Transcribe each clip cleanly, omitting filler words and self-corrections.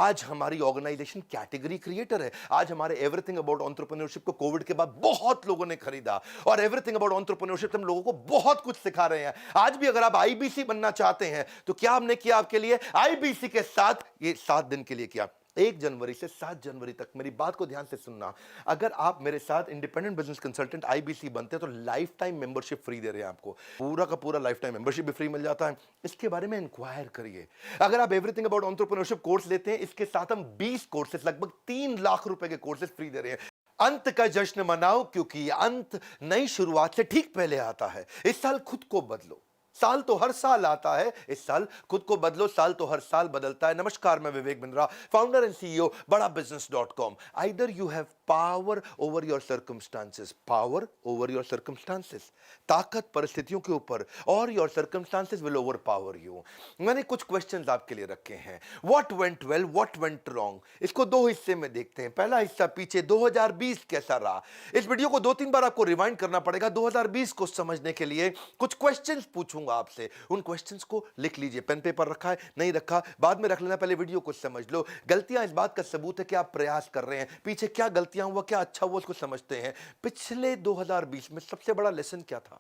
आज हमारी organisation category creator है। आज हमारे एवरीथिंग अबाउट एंटरप्रेन्योरशिप को कोविड के बाद बहुत लोगों ने खरीदा और एवरीथिंग अबाउट एंटरप्रेन्योरशिप हम लोगों को बहुत कुछ सिखा रहे हैं। आज भी अगर आप आईबीसी बनना चाहते हैं तो क्या हमने किया आपके लिए? आईबीसी के साथ ये 7 दिन के लिए किया। 1 जनवरी से 7 जनवरी तक मेरी बात को ध्यान से सुनना। अगर आप मेरे साथ इंडिपेंडेंट बिजनेस कंसल्टेंट आईबीसी बनते हैं तो लाइफ टाइम मेंबरशिप फ्री दे रहे हैं आपको। पूरा का पूरा लाइफ टाइम मेंबरशिप भी फ्री मिल जाता है। इसके बारे में इंक्वायर करिए। अगर आप एवरीथिंग अबाउट एंटरप्रेन्योरशिप कोर्स लेते हैं, इसके साथ हम 20 कोर्सेज, लगभग 3 लाख रुपए के कोर्सेज फ्री दे रहे हैं। अंत का जश्न मनाओ, क्योंकि अंत नई शुरुआत से ठीक पहले आता है। इस साल खुद को बदलो। साल तो हर साल आता है, इस साल खुद को बदलो। साल तो हर साल बदलता है। नमस्कार, मैं Vivek Bindra, founder and CEO Bada business dot com. Either you have power over your circumstances, power over your circumstances, ताकत परिस्थितियों के ऊपर, और your circumstances will overpower you. मैंने कुछ क्वेश्चंस आपके लिए रखे हैं। What went well, what went wrong, इसको 2 हिस्से में देखते हैं। पहला हिस्सा पीछे 2020 कैसा रहा। इस वीडियो को 2-3 बार आपको रिवाइंड करना पड़ेगा 2020 को समझने के लिए। कुछ क्वेश्चंस पूछूंगा आपसे, उन क्वेश्चंस को लिख लीजिए। पेन पेपर रखा है? नहीं रखा, बाद में रख लेना, पहले वीडियो को समझ लो। गलतियां इस बात का सबूत है कि आप प्रयास कर रहे हैं। पीछे क्या गलतियां हुआ, क्या अच्छा हुआ, उसको समझते हैं। पिछले 2020 में सबसे बड़ा लेसन क्या था,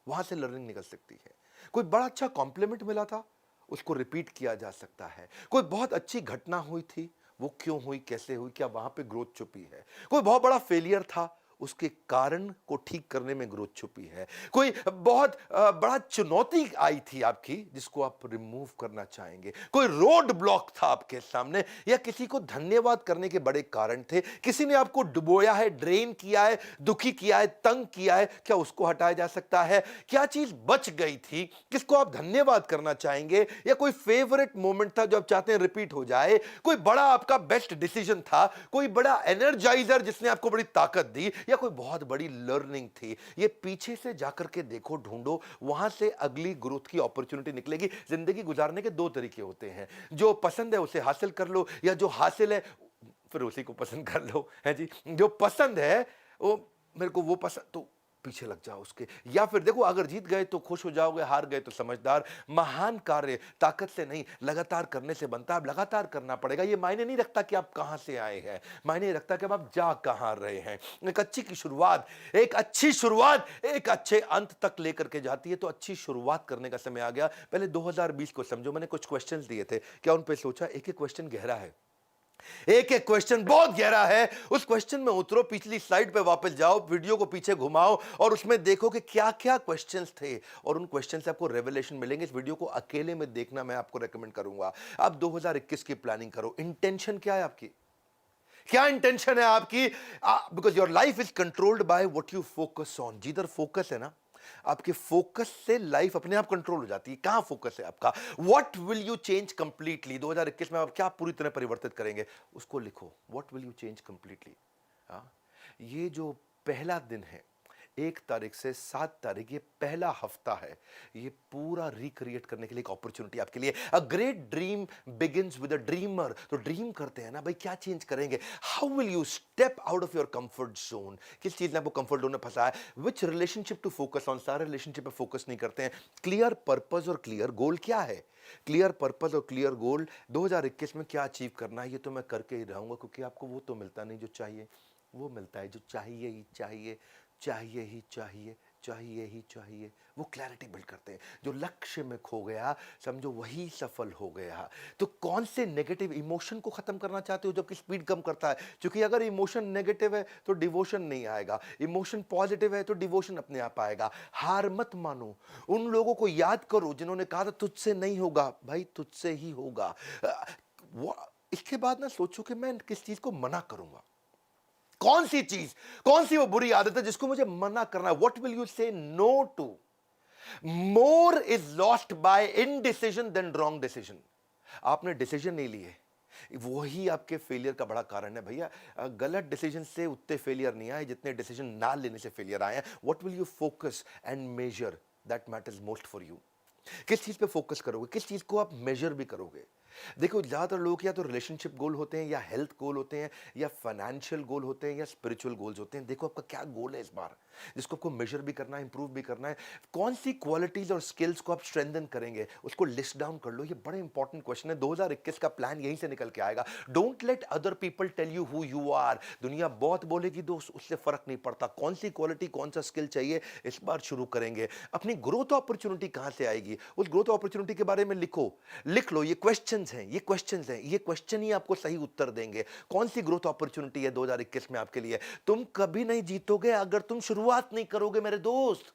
वहां से लर्निंग निकल सकती है। कोई बड़ा अच्छा कॉम्प्लीमेंट मिला था, उसको रिपीट किया जा सकता है। कोई बहुत अच्छी घटना हुई थी, वो क्यों हुई, कैसे हुई, क्या वहां पे ग्रोथ छुपी है। कोई बहुत बड़ा फेलियर था, उसके कारण को ठीक करने में ग्रोथ छुपी है। कोई बहुत बड़ा चुनौती आई थी आपकी, जिसको आप रिमूव करना चाहेंगे। कोई रोड ब्लॉक था आपके सामने, या किसी को धन्यवाद करने के बड़े कारण थे। किसी ने आपको डुबोया है, ड्रेन किया है, दुखी किया है, तंग किया है, क्या उसको हटाया जा सकता है? क्या चीज बच गई थी, किसको आप धन्यवाद करना चाहेंगे? या कोई फेवरेट मोमेंट था जो आप चाहते हैं रिपीट हो जाए? कोई बड़ा आपका बेस्ट डिसीजन था, कोई बड़ा एनर्जाइजर जिसने आपको बड़ी ताकत दी, या कोई बहुत बड़ी लर्निंग थी? ये पीछे से जाकर के देखो, ढूंढो, वहां से अगली ग्रोथ की अपॉर्चुनिटी निकलेगी। जिंदगी गुजारने के 2 तरीके होते हैं। जो पसंद है उसे हासिल कर लो, या जो हासिल है फिर उसी को पसंद कर लो, है जी। जो पसंद है वो, मेरे को वो पसंद, तो पीछे लग जाओ उसके। या फिर देखो, अगर जीत गए तो खुश हो जाओगे, हार गए तो समझदार। महान कार्य ताकत से नहीं, लगातार करने से बनता है। अब लगातार करना पड़ेगा। ये मायने नहीं रखता कि आप कहां से आए हैं, मायने रखता कि अब आप जा कहां रहे हैं। एक अच्छी शुरुआत एक अच्छे अंत तक लेकर के जाती है। तो अच्छी शुरुआत करने का समय आ गया। पहले 2020 को समझो। मैंने कुछ क्वेश्चंस दिए थे, क्या उन पे सोचा? एक एक क्वेश्चन गहरा है, एक एक क्वेश्चन बहुत गहरा है। उस क्वेश्चन में उतरो, पिछली स्लाइड पे वापस जाओ, वीडियो को पीछे घुमाओ और उसमें देखो कि क्या क्या क्वेश्चंस थे, और उन क्वेश्चन से आपको रेवलेशन मिलेंगे। इस वीडियो को अकेले में देखना मैं आपको रेकमेंड करूंगा। आप 2021 की प्लानिंग करो। इंटेंशन क्या है आपकी? क्या इंटेंशन है आपकी? Because your life is controlled by what you focus on. जिधर फोकस है ना, आपके फोकस से लाइफ अपने आप कंट्रोल हो जाती है। कहां फोकस है आपका? What will you change completely? 2021 में आप क्या पूरी तरह परिवर्तित करेंगे, उसको लिखो। What will you change completely. ये जो पहला दिन है, 1 तारीख से 7 तारीख, ये पहला हफ्ता है। ये पूरा रिक्रिएट करने के लिए एक अपॉर्चुनिटी आपके लिए। A great dream begins with a dreamer. तो ड्रीम करते हैं ना भाई, क्या चेंज करेंगे? How will you step out of your comfort zone? किस चीज ने आपको कंफर्ट जोन में फंसा है? विच रिलेशनशिप टू फोकस ऑन? सारे रिलेशनशिप पे फोकस नहीं करते हैं। क्लियर पर्पस और क्लियर गोल क्या है? क्लियर पर्पस और क्लियर गोल, 2021 में क्या अचीव करना है, ये तो मैं करके ही रहूंगा, क्योंकि आपको वो तो मिलता नहीं जो चाहिए। वो मिलता है जो चाहिए ही चाहिए, चाहिए ही चाहिए, चाहिए ही चाहिए। वो क्लैरिटी बिल्ड करते हैं। जो लक्ष्य में खो गया, समझो वही सफल हो गया। तो कौन से नेगेटिव इमोशन को खत्म करना चाहते हो, जबकि स्पीड कम करता है? क्योंकि अगर इमोशन नेगेटिव है तो डिवोशन नहीं आएगा, इमोशन पॉजिटिव है तो डिवोशन अपने आप आएगा। हार मत मानो। उन लोगों को याद करो जिन्होंने कहा था तुझसे नहीं होगा, भाई तुझसे ही होगा। इसके बाद ना सोचो कि मैं किस चीज को मना करूंगा। कौन सी चीज, कौन सी वो बुरी आदत है जिसको मुझे मना करना है? What will you say no to? More is lost by indecision than wrong decision. आपने डिसीजन नहीं लिए, वही आपके फेलियर का बड़ा कारण है भैया। गलत डिसीजन से उतने फेलियर नहीं आए जितने डिसीजन ना लेने से फेलियर आए हैं। What will you focus and measure, that matters most for you. किस चीज पे फोकस करोगे, किस चीज को आप मेजर भी करोगे? देखो ज़्यादातर लोगों के या तो रिलेशनशिप गोल होते हैं, या हेल्थ गोल होते हैं, या फाइनेंशियल गोल होते हैं, या स्पिरिचुअल गोल्स होते हैं। देखो आपका क्या गोल है इस बार, जिसको आपको मेजर भी करना है, इंप्रूव भी करना है। कौन सी क्वालिटीज और स्किल्स को आप स्ट्रेंथन करेंगे, उसको लिस्ट डाउन कर लो। ये बड़ा इंपॉर्टेंट क्वेश्चन है। 2021 का प्लान यहीं से निकल के आएगा। Don't let other people tell you who you are. दुनिया बहुत बोलेगी दोस्त, उससे फर्क नहीं पड़ता। कौन सी क्वालिटी, कौन सा स्किल चाहिए, इस बार शुरू करेंगे। अपनी ग्रोथ अपॉर्चुनिटी कहां से आएगी, उस ग्रोथ अपॉर्चुनिटी के बारे में लिख लो। ये क्वेश्चंस हैं, ये क्वेश्चन ही आपको सही उत्तर देंगे। कौन सी ग्रोथ अपॉर्चुनिटी है 2021 में आपके लिए। तुम कभी नहीं जीतोगे अगर तुम शुरुआत नहीं करोगे मेरे दोस्त।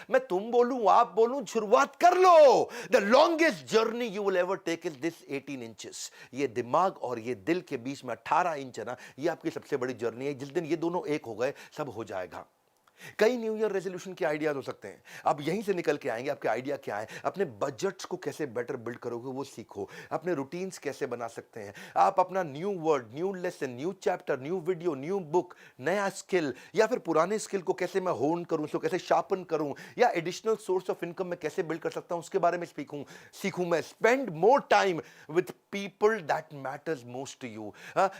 मैं तुम बोलूं, आप बोलूं, शुरुआत कर लो। The longest journey you will ever take is this 18 inches. ये दिमाग और ये दिल के बीच में 18 इंच है ना, ये आपकी सबसे बड़ी जर्नी है। जिस दिन ये दोनों एक हो गए, सब हो जाएगा। कई न्यू ईयर रेजोल्यूशन के आइडियाज हो सकते हैं। अब यहीं से निकल के आएंगे आपके आइडिया क्या है। अपने बजट्स को कैसे बेटर बिल्ड करोगे वो सीखो। अपने रूटीन्स कैसे बना सकते हैं आप। अपना new word, new lesson, new chapter, new video, new book, नया स्किल, या फिर पुराने स्किल को कैसे मैं होन करूं, उसको कैसे शार्पन करूं, या एडिशनल सोर्स ऑफ इनकम में कैसे बिल्ड कर सकता हूं, उसके बारे में सीखूं मैं। Spend more time with people that matters most to you.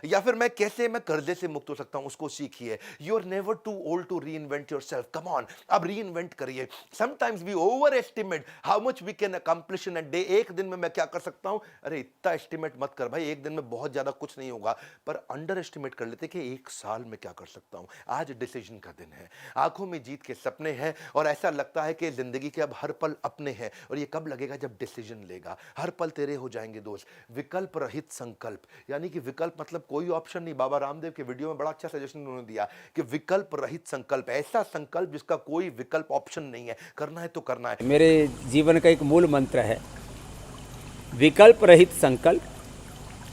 या फिर मैं कैसे मैं कर्जे से मुक्त हो सकता हूं, उसको सीखिए। You are never too old to reinvent yourself. Come on, अब रीइन्वेंट करिए। Sometimes we overestimate how much we can accomplish in a day. एक दिन में मैं क्या कर सकता हूं। अरे इतना एस्टिमेट मत कर भाई, एक दिन में बहुत ज्यादा कुछ नहीं होगा। पर अंडर एस्टिमेट कर लेते कि एक साल में क्या कर सकता हूं। आज डिसीजन का दिन है। आंखों में जीत के सपने हैं, और ऐसा लगता है कि जिंदगी के अब हर पल अपने हैं। और ये कब लगेगा, जब डिसीजन लेगा। हर पल तेरे हो जाएंगे दोस्त। विकल्प रहित संकल्प, यानी कि विकल्प मतलब कोई ऑप्शन नहीं। बाबा रामदेव के वीडियो में बड़ा अच्छा सजेशन उन्होंने दिया कि विकल्प रहित संकल्प, ऐसा संकल्प जिसका कोई विकल्प ऑप्शन नहीं है। करना है तो करना है। मेरे जीवन का एक मूल मंत्र है, विकल्प रहित संकल्प,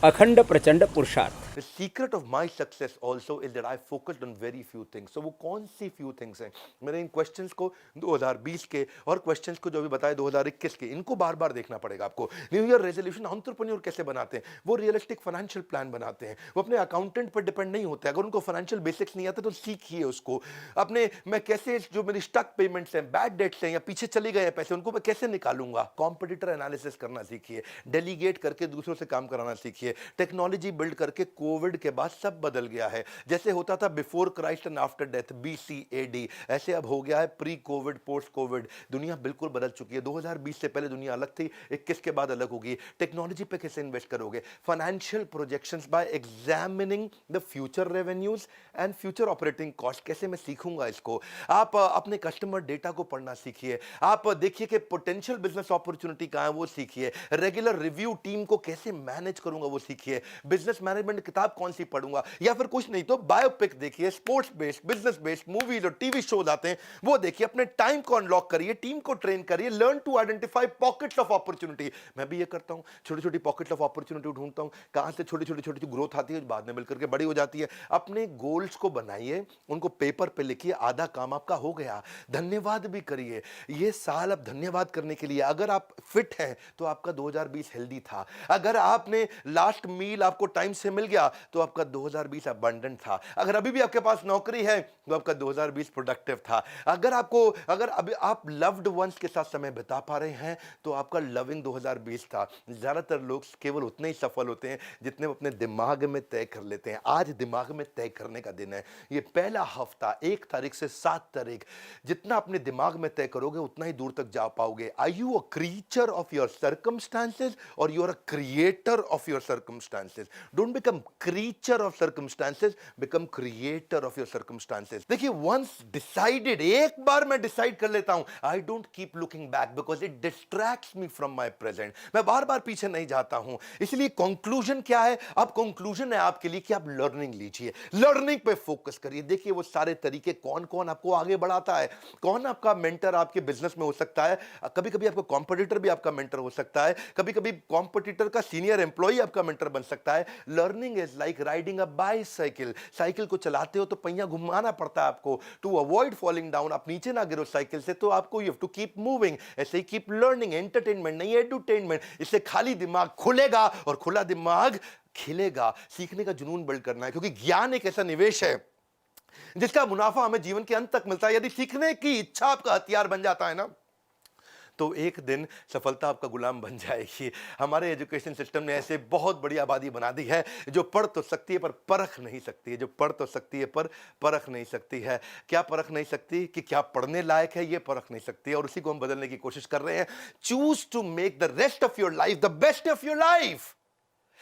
अखंड प्रचंड पुरुषार्थ। The secret of my success also is that I focused on very few things. So वो कौन सी few things हैं। मैंने इन क्वेश्चंस को 2020 के और क्वेश्चंस को जो भी बताए 2021 के, इनको बार बार देखना पड़ेगा आपको। न्यू ईयर रेजोल्यूशन एंटरप्रेन्योर कैसे बनाते हैं, वो रियलिस्टिक फाइनेंशियल प्लान बनाते हैं। वो अपने अकाउंटेंट पर डिपेंड नहीं होते। अगर उनको फाइनेंशियल बेसिक्स नहीं आते तो सीखिए उसको। अपने मैं कैसे, जो मेरी स्टक पेमेंट्स हैं, बैड डेट्स हैं, या पीछे चले गए पैसे, उनको मैं कैसे निकालूंगा। कॉम्पिटिटर एनालिसिस करना सीखिए। डेलीगेट करके दूसरों से काम कराना सीखिए। टेक्नोलॉजी बिल्ड करके। कोविड के बाद सब बदल गया है। जैसे होता था before Christ and after death, BC-AD, ऐसे अब हो गया है प्री कोविड, पोस्ट कोविड। दुनिया बिल्कुल बदल चुकी है। 2020 से पहले दुनिया अलग थी, 21 के बाद अलग होगी। टेक्नोलॉजी पे कैसे इन्वेस्ट करोगे। Financial projections bye examining the future revenues and future operating cost, कैसे मैं सीखूंगा इसको। आप अपने कस्टमर डेटा को पढ़ना सीखिए। आप देखिए कि पोटेंशियल बिजनेस अपॉर्चुनिटी कहां है, वो सीखिए। रेगुलर रिव्यू टीम को कैसे मैनेज करूंगा, वो सीखिए। बिजनेस मैनेजमेंट किताब कौन सी पढ़ूंगा, या फिर कुछ नहीं तो बायोपिक देखिए। Sports based, business based movies और टीवी शोज आते हैं, वो देखिए। अपने टाइम को अनलॉक करिए, टीम को ट्रेन करिए। Learn to identify pockets of opportunity. मैं भी ये करता हूं, छोटी छोटी पॉकेट्स ऑफ अपॉर्चुनिटी ढूंढता हूं, कहां से छोटी छोटी छोटी ग्रोथ आती है, बाद में मिलकर के बड़ी हो जाती है। अपने गोल्स को बनाइए, उनको पेपर पे लिखिए। आधा काम आपका हो गया। धन्यवाद भी करिए। ये साल अब धन्यवाद करने के लिए। अगर आप फिट हैं तो आपका 2020 हेल्दी था। अगर आपने लास्ट मील आपको टाइम से मिल गया तो आपका 2020 अबंडेंट था। अगर अभी भी आपके पास नौकरी है तो आपका 2020 प्रोडक्टिव था। अगर अभी आप लव्ड वंस के साथ समय बिता पा रहे हैं तो आपका लविंग 2020 था। ज्यादातर लोग केवल उतने ही सफल होते हैं जितने वो अपने दिमाग में तय कर लेते हैं। आज दिमाग में तय करने का दिन है। ये पहला हफ्ता 1 तारीख से 7 तारीख, जितना अपने दिमाग में तय करोगे उतना ही दूर तक जा पाओगे। Are you a creature of your circumstances और you are a creator of your circumstances. Don't become creature of circumstances, become creator of your circumstances. देखिए, वंस डिसाइडेड, एक बार मैं डिसाइड कर लेता हूं, I don't keep looking back because it distracts me from my present. मैं बार बार पीछे नहीं जाता हूं। इसलिए कंक्लूजन क्या है, अब कंक्लूजन है आपके लिए कि आप लर्निंग लीजिए, लर्निंग पे फोकस करिए। देखिए वो सारे तरीके, कौन कौन आपको आगे बढ़ाता है, कौन आपका मेंटर आपके बिजनेस में हो सकता है। कभी कभी आपका कॉम्पिटिटर भी आपका मेंटर हो सकता है, कभी कभी कॉम्पिटिटर का सीनियर एम्प्लॉय आपका मेंटर बन सकता है। Learning is like riding a bicycle. Cycle को चलाते हो तो पहिया घुमाना पड़ता है आपको, टू अवॉइड फॉलिंग डाउन। आप नीचे ना गिरो साइकिल से, तो आपको you have to keep moving. ऐसे ही कीप लर्निंग, एंटरटेनमेंट नहीं एडुटेनमेंट। इससे खाली दिमाग खुलेगा और खुला दिमाग खिलेगा। सीखने का जुनून बिल्ड करना है, क्योंकि ज्ञान एक ऐसा निवेश है जिसका मुनाफा हमें जीवन के अंत तक मिलता है। यदि सीखने की इच्छा आपका हथियार बन जाता है ना, तो एक दिन सफलता आपका गुलाम बन जाएगी। हमारे एजुकेशन सिस्टम ने ऐसे बहुत बड़ी आबादी बना दी है जो पढ़ तो सकती है पर परख नहीं सकती है, जो पढ़ तो सकती है पर परख नहीं सकती है। क्या परख नहीं सकती? कि क्या पढ़ने लायक है, ये परख नहीं सकती है, और उसी को हम बदलने की कोशिश कर रहे हैं। Choose to make the rest of your life the best of your life.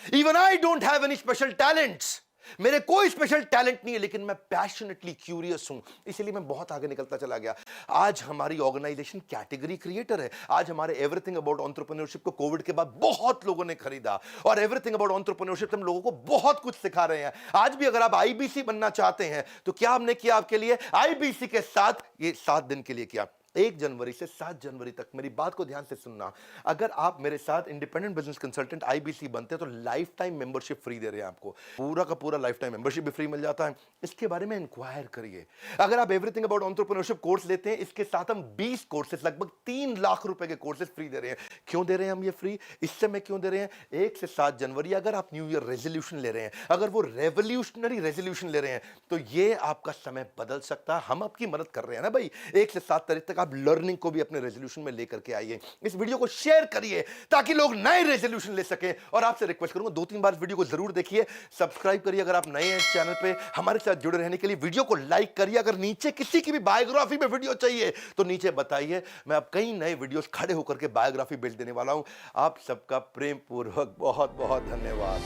Even I don't have any special talents, मेरे कोई स्पेशल टैलेंट नहीं है, लेकिन मैं पैशनेटली क्यूरियस हूं, इसलिए मैं बहुत आगे निकलता चला गया। आज हमारी ऑर्गेनाइजेशन कैटेगरी क्रिएटर है। आज हमारे एवरीथिंग अबाउट एंटरप्रेन्योरशिप को कोविड के बाद बहुत लोगों ने खरीदा, और एवरीथिंग अबाउट एंटरप्रेन्योरशिप हम लोगों को बहुत कुछ सिखा रहे हैं। आज भी अगर आप आईबीसी बनना चाहते हैं तो क्या हमने किया आपके लिए? आईबीसी के साथ ये 7 दिन के लिए किया। 1 जनवरी से 7 जनवरी तक मेरी बात को ध्यान से सुनना। अगर आप मेरे साथ इंडिपेंडेंट बिजनेस कंसल्टेंट आईबीसी बनते हैं तो लाइफ टाइम मेंबरशिप फ्री दे रहे हैं आपको। पूरा का पूरा लाइफ टाइम मेंबरशिप भी फ्री मिल जाता है। इसके बारे में इंक्वायर करिए। अगर आप एवरीथिंग अबाउट एंटरप्रेन्योरशिप कोर्स लेते हैं, इसके साथ हम 20 कोर्सेज, लगभग 3 लाख रुपए के कोर्सेज फ्री दे रहे हैं। क्यों दे रहे हैं हम ये फ्री? इस समय क्यों दे रहे हैं? 1 से 7 जनवरी अगर आप न्यू ईयर रेजोल्यूशन ले रहे हैं, अगर वो रेवोल्यूशनरी रेजोल्यूशन ले रहे हैं, तो ये आपका समय बदल सकता है। हम आपकी मदद कर रहे हैं ना भाई। 1 से 7 तारीख तक आप लर्निंग को भी अपने रेजोल्यूशन में लेकर के आइए। इस वीडियो को शेयर करिए ताकि लोग नए रेजोल्यूशन ले सकें। और आपसे रिक्वेस्ट करूंगा 2-3 बार वीडियो को जरूर देखिए, सब्सक्राइब करिए अगर आप नए हैं इस चैनल पे। हमारे साथ जुड़े रहने के लिए वीडियो को लाइक करिए। अगर नीचे किसी की भी बायोग्राफी में वीडियो चाहिए तो नीचे बताइए। मैं अब कई नए वीडियोस खड़े होकर के बायोग्राफी भेज देने वाला हूं। आप सबका प्रेम पूर्वक बहुत बहुत धन्यवाद।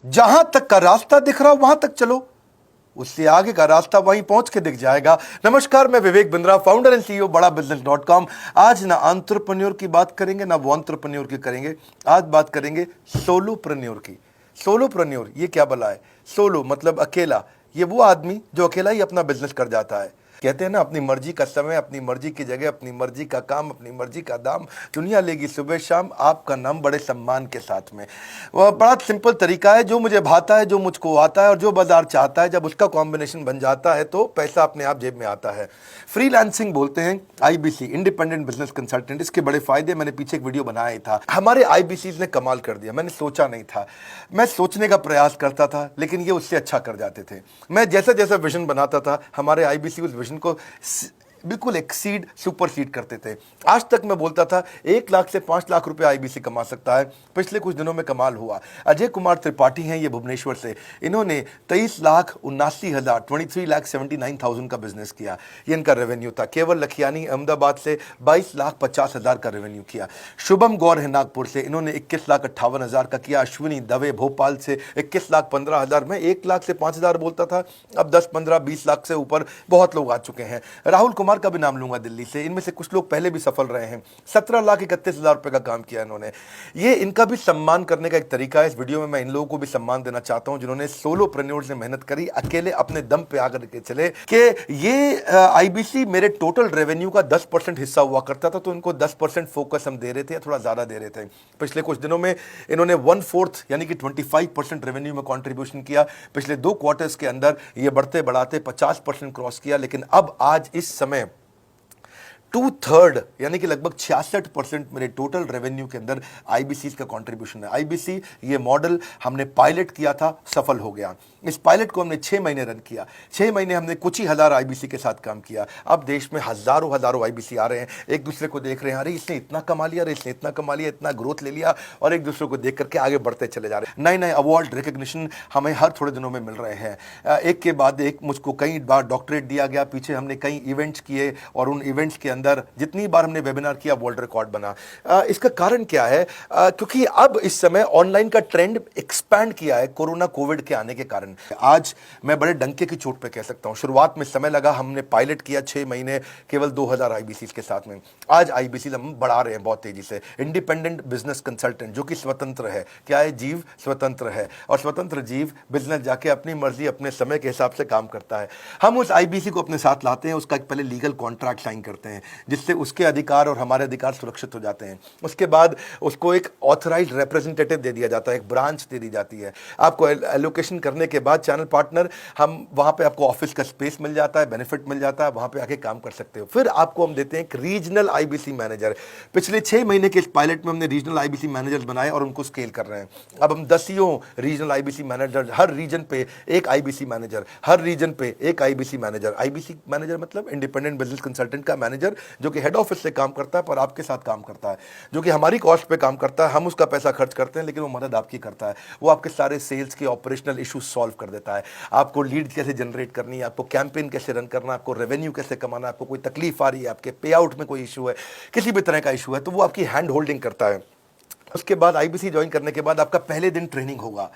जहां तक का रास्ता दिख रहा वहां तक चलो, उससे आगे का रास्ता वहीं पहुंच के दिख जाएगा। नमस्कार, मैं Vivek Bindra, founder and CEO Bada बिजनेस.com। आज ना एंटरप्रेन्योर की बात करेंगे ना वो एंटरप्रेन्योर की करेंगे, आज बात करेंगे सोलोप्रेन्योर की। सोलोप्रेन्योर ये क्या भला है? सोलो मतलब अकेला। ये वो आदमी जो अकेला ही अपना बिजनेस कर जाता है। कहते हैं ना, अपनी मर्जी का समय, अपनी मर्जी की जगह, अपनी मर्जी का काम, अपनी मर्जी का दाम, दुनिया लेगी सुबह शाम आपका नाम बड़े सम्मान के साथ में। वह बड़ा सिंपल तरीका है, जो मुझे भाता है, जो मुझको आता है और जो बाजार चाहता है, जब उसका कॉम्बिनेशन बन जाता है तो पैसा अपने आप जेब में आता है। फ्रीलांसिंग बोलते हैं आईबीसी, इंडिपेंडेंट बिजनेस कंसल्टेंट। इसके बड़े फायदे मैंने पीछे एक वीडियो बनाया था। हमारे आईबीसी ने कमाल कर दिया। मैंने सोचा नहीं था, मैं सोचने का प्रयास करता था लेकिन ये उससे अच्छा कर जाते थे। मैं जैसा जैसा विजन बनाता था, हमारे आईबीसी उस विजन को बिल्कुल एक्सीड, सुपरसीड करते थे। आज तक मैं बोलता था 1 लाख से 5 लाख रुपए आईबीसी कमा सकता है। पिछले कुछ दिनों में कमाल हुआ। अजय कुमार त्रिपाठी हैं ये भुवनेश्वर से, इन्होंने 23,79,000 23,79,000 का बिजनेस किया। ये इनका रेवेन्यू था। केवल लखियानी अहमदाबाद से 22,50,000 का रेवेन्यू किया। शुभम गौर है नागपुर से, इन्होंने 21,58,000 का किया। अश्विनी दवे भोपाल से 21,15,000। मैं 1 लाख से 5,000 बोलता था, अब 10, 15, 20 लाख से ऊपर बहुत लोग आ चुके हैं। राहुल कुमार का भी नाम लूंगा दिल्ली से, इनमें से कुछ लोग पहले भी सफल रहे हैं। 17,31,000 रुपए का काम किया इन्होंने। ये इनका भी सम्मान करने का एक तरीका है। इस वीडियो में मैं इन लोगों को भी सम्मान देना चाहता हूं जिन्होंने सोलोप्रेन्योर से मेहनत करी, अकेले अपने दम पे आकर के चले। कि ये आईबीसी मेरे टोटल रेवेन्यू का 10% हिस्सा हुआ करता था, तो इनको 10% फोकस हम दे रहे थे या थोड़ा ज्यादा दे रहे थे। पिछले कुछ दिनों में इन्होंने 1/4 यानी कि 25% रेवेन्यू में कॉन्ट्रीब्यूशन किया। पिछले 2 क्वार्टर्स के अंदर ये बढ़ते बढ़ाते 50% क्रॉस किया। लेकिन अब आज इस समय 2/3 यानी कि लगभग 66% मेरे टोटल रेवेन्यू के अंदर आईबीसी का कंट्रीब्यूशन है। आईबीसी ये मॉडल हमने पायलट किया था, सफल हो गया। इस पायलट को हमने 6 महीने रन किया। 6 महीने हमने कुछ ही हज़ार आईबीसी के साथ काम किया। अब देश में हजारों हजारों आईबीसी आ रहे हैं, एक दूसरे को देख रहे हैं, अरे इसने इतना कमा लिया, अरे इसने इतना कमा लिया, इतना ग्रोथ ले लिया, और एक दूसरे को देख करके आगे बढ़ते चले जा रहे हैं। नए नए अवार्ड, रिकग्निशन हमें हर थोड़े दिनों में मिल रहे हैं। एक के बाद एक मुझको कई बार डॉक्टरेट दिया गया। पीछे हमने कई इवेंट्स किए और उन इवेंट्स के अंदर जितनी बार हमने वेबिनार किया वर्ल्ड रिकॉर्ड बना। इसका कारण क्या है? क्योंकि अब इस समय ऑनलाइन का ट्रेंड एक्सपैंड किया है कोरोना कोविड के आने के कारण। आज मैं बड़े डंके की चोट पे कह सकता हूं, शुरुआत में समय लगा, हमने पायलट किया 6 महीने केवल 2000 आईबीसी के साथ में। आज आईबीसी हम बढ़ा रहे हैं बहुत तेजी से। इंडिपेंडेंट बिजनेस कंसल्टेंट जो कि स्वतंत्र है। क्या है? जीव स्वतंत्र है, और स्वतंत्र जीव बिजनेस जाके अपनी मर्जी अपने समय के हिसाब से काम करता है। हम उस आईबीसी को अपने साथ लाते हैं, उसका एक पहले लीगल कॉन्ट्रैक्ट साइन करते हैं। जिससे उसके अधिकार और हमारे अधिकार सुरक्षित हो जाते हैं। उसके बाद उसको एक ऑथराइज्ड रिप्रेजेंटेटिव दे दिया जाता है, एक ब्रांच दे दी जाती है। आपको एलोकेशन करने के बाद चैनल पार्टनर, हम वहाँ पे आपको ऑफिस का स्पेस मिल जाता है, बेनिफिट मिल जाता है, वहाँ पे आके काम कर सकते हो। फिर आपको हम देते हैं एक रीजनल आईबीसी मैनेजर। पिछले 6 महीने के इस पायलट में हमने रीजनल आईबीसी मैनेजर्स बनाए और उनको स्केल कर रहे हैं। अब हम 10 रीजनल आईबीसी मैनेजर, हर रीजन पे एक आईबीसी मैनेजर, हर रीजन पे एक आईबीसी मैनेजर। आईबीसी मैनेजर मतलब इंडिपेंडेंट बिजनेस कंसल्टेंट का मैनेजर, जो कि हेड ऑफिस से काम करता है पर आपके साथ काम करता है, जो कि हमारी कॉस्ट पे काम करता है, हम उसका पैसा खर्च करते हैं लेकिन वो मदद आपकी करता है। वो आपके सारे सेल्स के ऑपरेशनल इश्यूज सॉल्व कर देता है। आपको लीड कैसे जनरेट करनी है, आपको कैंपेन कैसे रन करना है, आपको रेवेन्यू कैसे कमाना है, आपको कोई तकलीफ आ रही है, आपके पे आउट में कोई इशू है, किसी भी तरह का इशू है, तो वो आपकी हैंड होल्डिंग करता है। उसके बाद आईबीसी ज्वाइन करने के बाद आपका पहले दिन ट्रेनिंग होगा।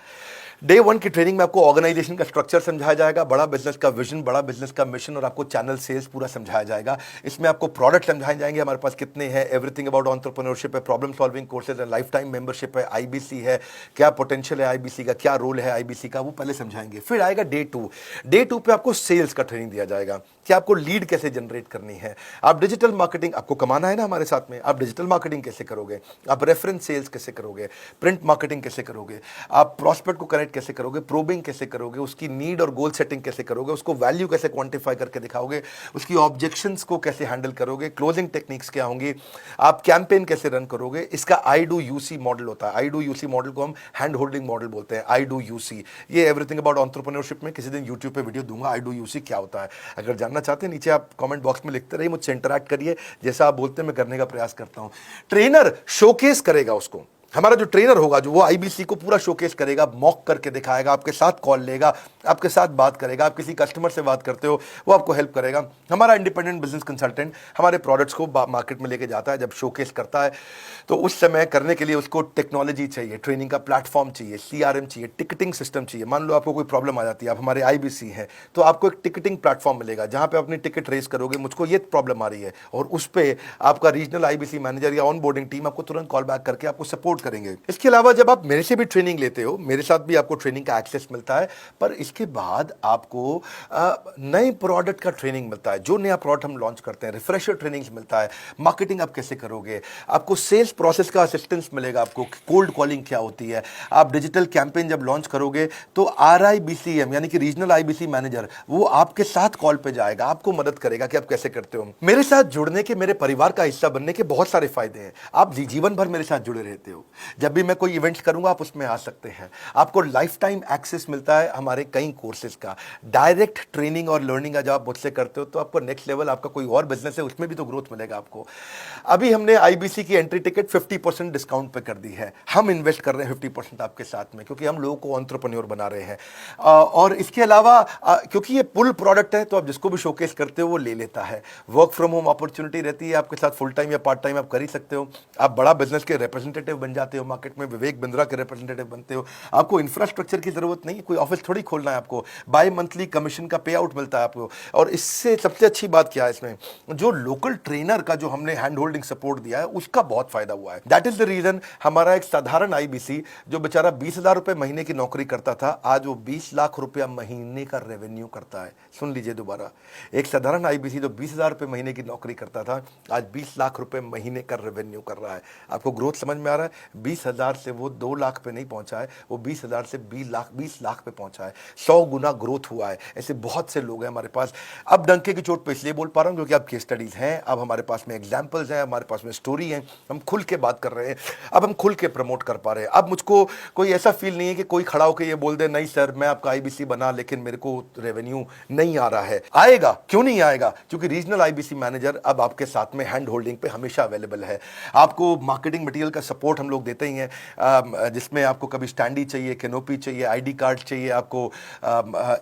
डे 1 की ट्रेनिंग में आपको ऑर्गेनाइजेशन का स्ट्रक्चर समझाया जाएगा, बड़ा बिजनेस का विजन, बड़ा बिजनेस का मिशन, और आपको चैनल सेल्स पूरा समझाया जाएगा। इसमें आपको प्रोडक्ट समझाए जाएंगे, हमारे पास कितने हैं, एवरीथिंग अबाउट एंटरप्रेन्योरशिप है, प्रॉब्लम सॉल्विंग कोर्सेज है, लाइफ टाइम मेंबरशिप है, आईबीसी है, क्या पोटेंशियल है आईबीसी का, क्या रोल है आईबीसी का, वो पहले समझाएंगे। फिर आएगा डे 2। डे 2 पे आपको सेल्स का ट्रेनिंग दिया जाएगा कि आपको लीड कैसे जनरेट करनी है, आप डिजिटल मार्केटिंग, आपको कमाना है ना हमारे साथ में, आप डिजिटल मार्केटिंग कैसे करोगे, आप रेफरेंस सेल्स कैसे करोगे, प्रिंट मार्केटिंग कैसे करोगे, आप प्रॉस्पेक्ट को कनेक्ट कैसे करोगे, प्रोबिंग कैसे करोगे, उसकी नीड और गोल सेटिंग कैसे करोगे, उसको वैल्यू कैसे क्वांटिफाई करके दिखाओगे, उसकी ऑब्जेक्शंस को कैसे हैंडल करोगे, क्लोजिंग टेक्निक्स क्या होंगी, आप कैंपेन कैसे रन करोगे। इसका आई डू यूसी मॉडल होता है। आई डू यूसी मॉडल को हम हैंड होल्डिंग मॉडल बोलते हैं। आई डू यूसी, ये एवरीथिंग अबाउट एंटरप्रेन्योरशिप में किसी दिन यूट्यूब पे वीडियो दूंगा, आई डू यूसी क्या होता है। अगर जानना चाहते हैं नीचे आप कमेंट बॉक्स में लिखते रहिए, मुझसे इंटरैक्ट करिए, जैसा आप बोलते हैं मैं करने का प्रयास करता हूं। ट्रेनर शोकेस करेगा उसको, हमारा जो ट्रेनर होगा जो वो आईबीसी को पूरा शोकेस करेगा, मॉक करके दिखाएगा, आपके साथ कॉल लेगा, आपके साथ बात करेगा, आप किसी कस्टमर से बात करते हो वो आपको हेल्प करेगा। हमारा इंडिपेंडेंट बिजनेस कंसल्टेंट हमारे प्रोडक्ट्स को मार्केट में लेके जाता है। जब शोकेस करता है तो उस समय करने के लिए उसको टेक्नोलॉजी चाहिए, ट्रेनिंग का प्लेटफॉर्म चाहिए, सीआरएम चाहिए, टिकटिंग सिस्टम चाहिए। मान लो आपको कोई प्रॉब्लम आ जाती है, आप हमारे आईबीसी हैं, तो आपको एक टिकटिंग प्लेटफॉर्म मिलेगा जहां पे अपनी टिकट रेस करोगे, मुझको ये प्रॉब्लम आ रही है, और उस पर आपका रीजनल आईबीसी मैनेजर या ऑन बोर्डिंग टीम आपको तुरंत कॉल बैक करके आपको सपोर्ट करेंगे। इसके अलावा जब आप मेरे से भी ट्रेनिंग लेते हो, मेरे साथ भी आपको ट्रेनिंग का एक्सेस मिलता है, पर इसके बाद आपको नए प्रोडक्ट का ट्रेनिंग मिलता है। जो नया प्रोडक्ट हम लॉन्च करते हैं, रिफ्रेशर ट्रेनिंग्स मिलता है, मार्केटिंग आप कैसे करोगे, आपको सेल्स प्रोसेस का असिस्टेंस मिलेगा, आपको कोल्ड कॉलिंग क्या होती है, आप डिजिटल कैंपेन जब लॉन्च करोगे तो आरआईबीसीएम यानी कि रीजनल आईबीसी मैनेजर वो आपके साथ कॉल पे जाएगा, आपको मदद करेगा कि आप कैसे करते हो। मेरे साथ जुड़ने के, मेरे परिवार का हिस्सा बनने के बहुत सारे फायदे हैं। आप जीवन भर मेरे साथ जुड़े रहते हो, जब भी मैं कोई इवेंट्स करूंगा आप उसमें आ सकते हैं। आपको लाइफ टाइम एक्सेस मिलता है हमारे कई कोर्सेज का, डायरेक्ट ट्रेनिंग और लर्निंग जब आप मुझसे करते हो तो आपको नेक्स्ट लेवल, आपका कोई और बिजनेस है उसमें भी तो ग्रोथ मिलेगा आपको। अभी हमने आईबीसी की एंट्री टिकट 50% डिस्काउंट पे कर दी है। हम इन्वेस्ट कर रहे हैं 50% आपके साथ में, क्योंकि हम लोगों को एंटरप्रेन्योर बना रहे हैं। और इसके अलावा क्योंकि ये पुल प्रोडक्ट है तो आप जिसको भी शोकेस करते हो वो ले लेता है। वर्क फ्रॉम होम अपॉर्चुनिटी रहती है आपके साथ, फुल टाइम या पार्ट टाइम आप कर ही सकते हो। आप बड़ा बिजनेस के रिप्रेजेंटेटिव बन जाते हो, मार्केट में विवेक बिंद्रा के रिप्रेजेंटेटिव बनते हो। आपको इंफ्रास्ट्रक्चर की जरूरत नहीं है, कोई ऑफिस थोड़ी खोलना है आपको, बाय मंथली कमीशन का पे आउट मिलता है आपको। और इससे सबसे अच्छी बात क्या है, इसमें जो लोकल ट्रेनर का जो हमने हैंड होल्डिंग सपोर्ट दिया है उसका बहुत फायदा हुआ है। दैट इज द रीजन हमारा एक साधारण आईबीसी जो बेचारा 20,000 रुपए महीने की नौकरी करता था, आज वो 20 लाख रुपया महीने का रेवेन्यू करता है। सुन लीजिए दोबारा, एक साधारण आईबीसी जो 20,000 रुपए महीने की नौकरी करता था, आज 20 लाख रुपए महीने का रेवेन्यू कर रहा है। आपको ग्रोथ समझ में आ रहा है? 20,000 से वो 2 लाख पे नहीं पहुंचा है, वो 20,000 से 20 लाख पे पहुंचा है। 100 गुना ग्रोथ हुआ है। ऐसे बहुत से लोग हैं हमारे पास। अब डंके की चोट पे इसलिए बोल पा रहा हूं क्योंकि अब केस स्टडीज हैं, अब हमारे पास में एग्जांपल्स हैं, हमारे पास में स्टोरी है, हम खुल के बात कर रहे हैं, अब हम खुल के प्रमोट कर पा रहे हैं। अब मुझको कोई ऐसा फील नहीं है कि कोई खड़ा होकर ये बोल दे नहीं सर मैं आपका आईबीसी बना लेकिन मेरे को रेवेन्यू नहीं आ रहा है। आएगा, क्यों नहीं आएगा? क्योंकि रीजनल आईबीसी मैनेजर अब आपके साथ में हैंड होल्डिंग पे हमेशा अवेलेबल है। आपको मार्केटिंग मटेरियल का सपोर्ट हम लोग देते ही हैं, जिसमें आपको कभी स्टैंडी चाहिए, कैनोपी चाहिए, आईडी कार्ड चाहिए, आपको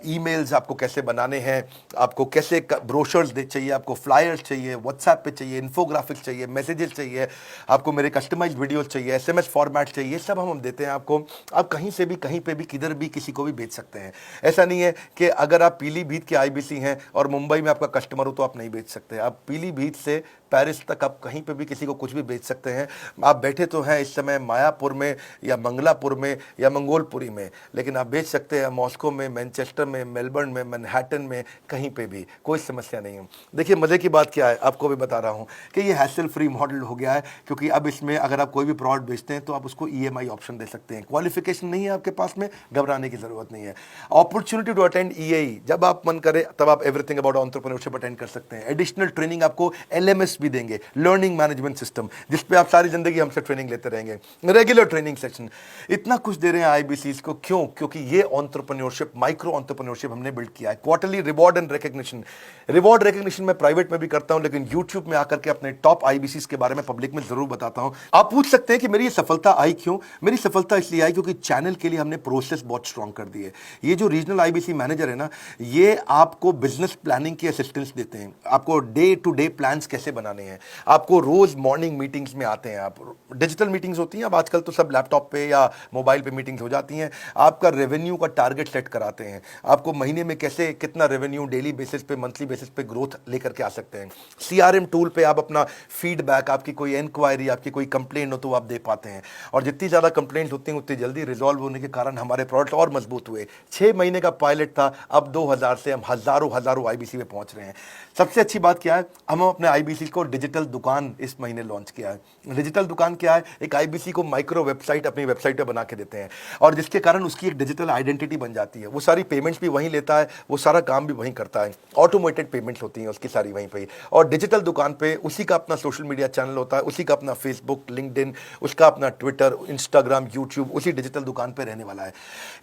ईमेल्स आपको कैसे बनाने हैं, आपको कैसे ब्रोशर्स चाहिए, आपको फ्लायर्स चाहिए, व्हाट्सएप पे चाहिए, इन्फोग्राफिक्स चाहिए, मैसेजेस चाहिए, आपको मेरे कस्टमाइज्ड वीडियोस चाहिए, एसएमएस फॉर्मेट चाहिए, सब हम देते हैं आपको। आप कहीं से भी, कहीं पे भी, किधर भी, किसी को भी भेज सकते हैं। ऐसा नहीं है कि अगर आप पीलीभीत के आईबीसी हैं और मुंबई में आपका कस्टमर हो तो आप नहीं भेज सकते। आप पीलीभीत से पेरिस तक, आप कहीं पे भी किसी को कुछ भी बेच सकते हैं। आप बैठे तो हैं इस समय मायापुर में या मंगलापुर में या मंगोलपुरी में, लेकिन आप बेच सकते हैं मॉस्को में, मैनचेस्टर में, मेलबर्न में, मैनहट्टन में, कहीं पे भी, कोई समस्या नहीं है। देखिए मज़े की बात क्या है, आपको भी बता रहा हूँ कि ये हैसल फ्री मॉडल हो गया है, क्योंकि अब इसमें अगर आप कोई भी प्रोडक्ट बेचते हैं तो आप उसको EMI ऑप्शन दे सकते हैं। क्वालिफिकेशन नहीं है आपके पास में, घबराने की ज़रूरत नहीं है। अपॉर्चुनिटी टू अटेंड EAE, जब आप मन करे तब आप एवरीथिंग अबाउट एंटरप्रेन्योरशिप अटेंड कर सकते हैं। एडिशनल ट्रेनिंग आपको LMS भी देंगे, लर्निंग मैनेजमेंट सिस्टम, जिसपे आप सारी जिंदगी हमसे ट्रेनिंग लेते रहेंगे। रेगुलर ट्रेनिंग सेक्शन, इतना कुछ दे रहे हैं IBCs को, क्यों? क्योंकि ये एंटरप्रेन्योरशिप, माइक्रो एंटरप्रेन्योरशिप हमने बिल्ड किया है। Quarterly reward and recognition, reward recognition मैं प्राइवेट में भी करता हूं, लेकिन यूट्यूब में आकर के अपने टॉप IBCs के बारे में पब्लिक में जरूर बताता हूं। आप पूछ सकते हैं कि मेरी ये सफलता आई क्यों? मेरी सफलता इसलिए आई क्योंकि चैनल के लिए हमने प्रोसेस बहुत स्ट्रांग कर दी है। ये जो रीजनल IBC मैनेजर है ना, ये आपको बिजनेस प्लानिंग की असिस्टेंस देते हैं, आपको डे टू डे प्लान्स कैसे बनाने हैं, आपको रोज मॉर्निंग मीटिंग्स में आते हैं। आप डिजिटल मीटिंग्स होती हैं, अब आजकल तो सब लैपटॉप पे या मोबाइल पे मीटिंग्स हो जाती हैं। आपका रेवेन्यू का टारगेट सेट कराते हैं, आपको महीने में कैसे कितना रेवेन्यू डेली बेसिस पे, मंथली बेसिस पे ग्रोथ लेकर के आ सकते हैं। CRM टूल पे आप अपना फीडबैक, आपकी कोई इंक्वायरी, आपकी कोई कंप्लेंट हो तो आप दे पाते हैं, और जितनी ज़्यादा कंप्लेंट होती हैं उतनी जल्दी रिजॉल्व होने के कारण हमारे प्रोडक्ट और मजबूत हुए। 6 महीने का पायलट था, अब 2000 से हम हज़ारों IBC में पहुंच रहे हैं। सबसे अच्छी बात क्या है, हम अपने IBC को डिजिटल दुकान इस महीने लॉन्च किया है। डिजिटल दुकान क्या है? एक IBC को माइक्रो वेबसाइट अपनी वेबसाइट पे बना के देते हैं, और जिसके कारण उसकी एक डिजिटल आइडेंटिटी बन जाती है। वो सारी पेमेंट्स भी वहीं लेता है, वो सारा काम भी वहीं करता है, ऑटोमेटेड पेमेंट्स होती हैं उसकी सारी वहीं पे ही। और डिजिटल दुकान पे उसी का अपना सोशल मीडिया चैनल होता है, उसी का अपना फेसबुक, लिंक्डइन, उसका अपना ट्विटर, इंस्टाग्राम, यूट्यूब उसी डिजिटल दुकान पे रहने वाला है।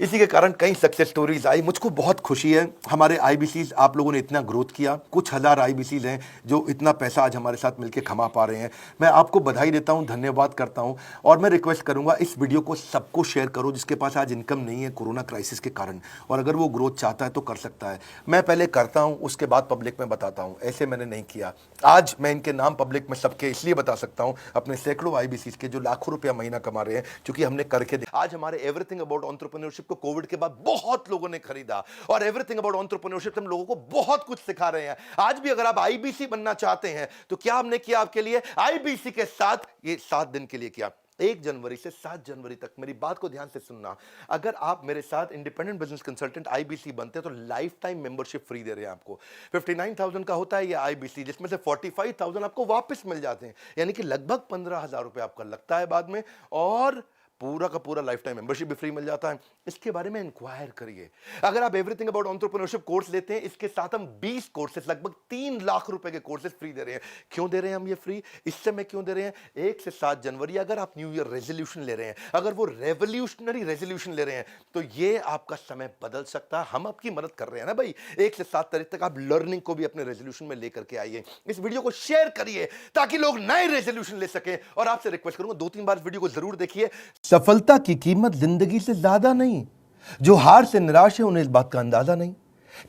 इसी के कारण कई सक्सेस स्टोरीज आई। मुझको बहुत खुशी है, हमारे IBCs आप लोगों ने इतना ग्रोथ किया। कुछ हज़ार IBCs हैं जो इतना पैसा आज हमारे साथ मिलकर कमा पा रहे हैं। मैं आपको बधाई देता हूं, धन्यवाद करता हूं, और मैं रिक्वेस्ट करूंगा इस वीडियो को सबको शेयर करो जिसके पास आज इनकम नहीं है कोरोना क्राइसिस के कारण, और अगर वो ग्रोथ चाहता है तो कर सकता है। मैं पहले करता हूं, उसके बाद पब्लिक में बताता हूं, ऐसे मैंने नहीं किया। आज मैं इनके नाम पब्लिक में सबके इसलिए बता सकता हूं, अपने सैकड़ों IBCs के जो लाखों रुपया महीना कमा रहे हैं, क्योंकि हमने करके आज हमारे एवरीथिंग अबाउट एंटरप्रेन्योरशिप को कोविड के बाद बहुत लोगों ने खरीदा, और एवरीथिंग अबाउट एंटरप्रेन्योरशिप हम लोगों को बहुत कुछ सिखा रहे हैं। आज भी अगर आप IBC बनना चाहते हैं तो क्या हमने किया आपके लिए? IBC के साथ ये 7 दिन के लिए किया। 1 जनवरी से 7 जनवरी तक, मेरी बात को ध्यान से सुनना, अगर आप मेरे साथ इंडिपेंडेंट बिजनेस कंसल्टेंट IBC बनते हैं तो लाइफ टाइम मेंबरशिप फ्री दे रहे हैं आपको। 59,000 का होता है ये IBC, जिसमें से 45,000 आपको वापस मिल जाते हैं, यानी कि लगभग 15,000 रुपए आपका लगता है बाद में, और पूरा का पूरा लाइफ टाइम मेंबरशिप भी फ्री मिल जाता है। इसके बारे में इंक्वायर करिए। अगर आप एवरीथिंग अबाउट एंटरप्रेन्योरशिप कोर्स लेते हैं, इसके साथ हम 20 कोर्सेज, लगभग 3 लाख रुपए के कोर्सेज फ्री दे रहे हैं। क्यों दे रहे हैं हम ये फ्री? इस समय क्यों दे रहे हैं? 1 से 7 जनवरी, अगर आप न्यू ईयर रेजोल्यूशन ले रहे हैं, अगर वो रेवोल्यूशनरी रेजोल्यूशन ले रहे हैं, तो ये आपका समय बदल सकता है। हम आपकी मदद कर रहे हैं ना भाई। 1 से 7 तारीख तक आप लर्निंग को भी अपने रेजोल्यूशन में लेकर के आइए। इस वीडियो को शेयर करिए ताकि लोग नए रेजोल्यूशन ले सकें, और आपसे रिक्वेस्ट करूंगा 2-3 बार वीडियो को जरूर देखिए। सफलता की कीमत जिंदगी से ज्यादा नहीं, जो हार से निराश है उन्हें इस बात का अंदाजा नहीं।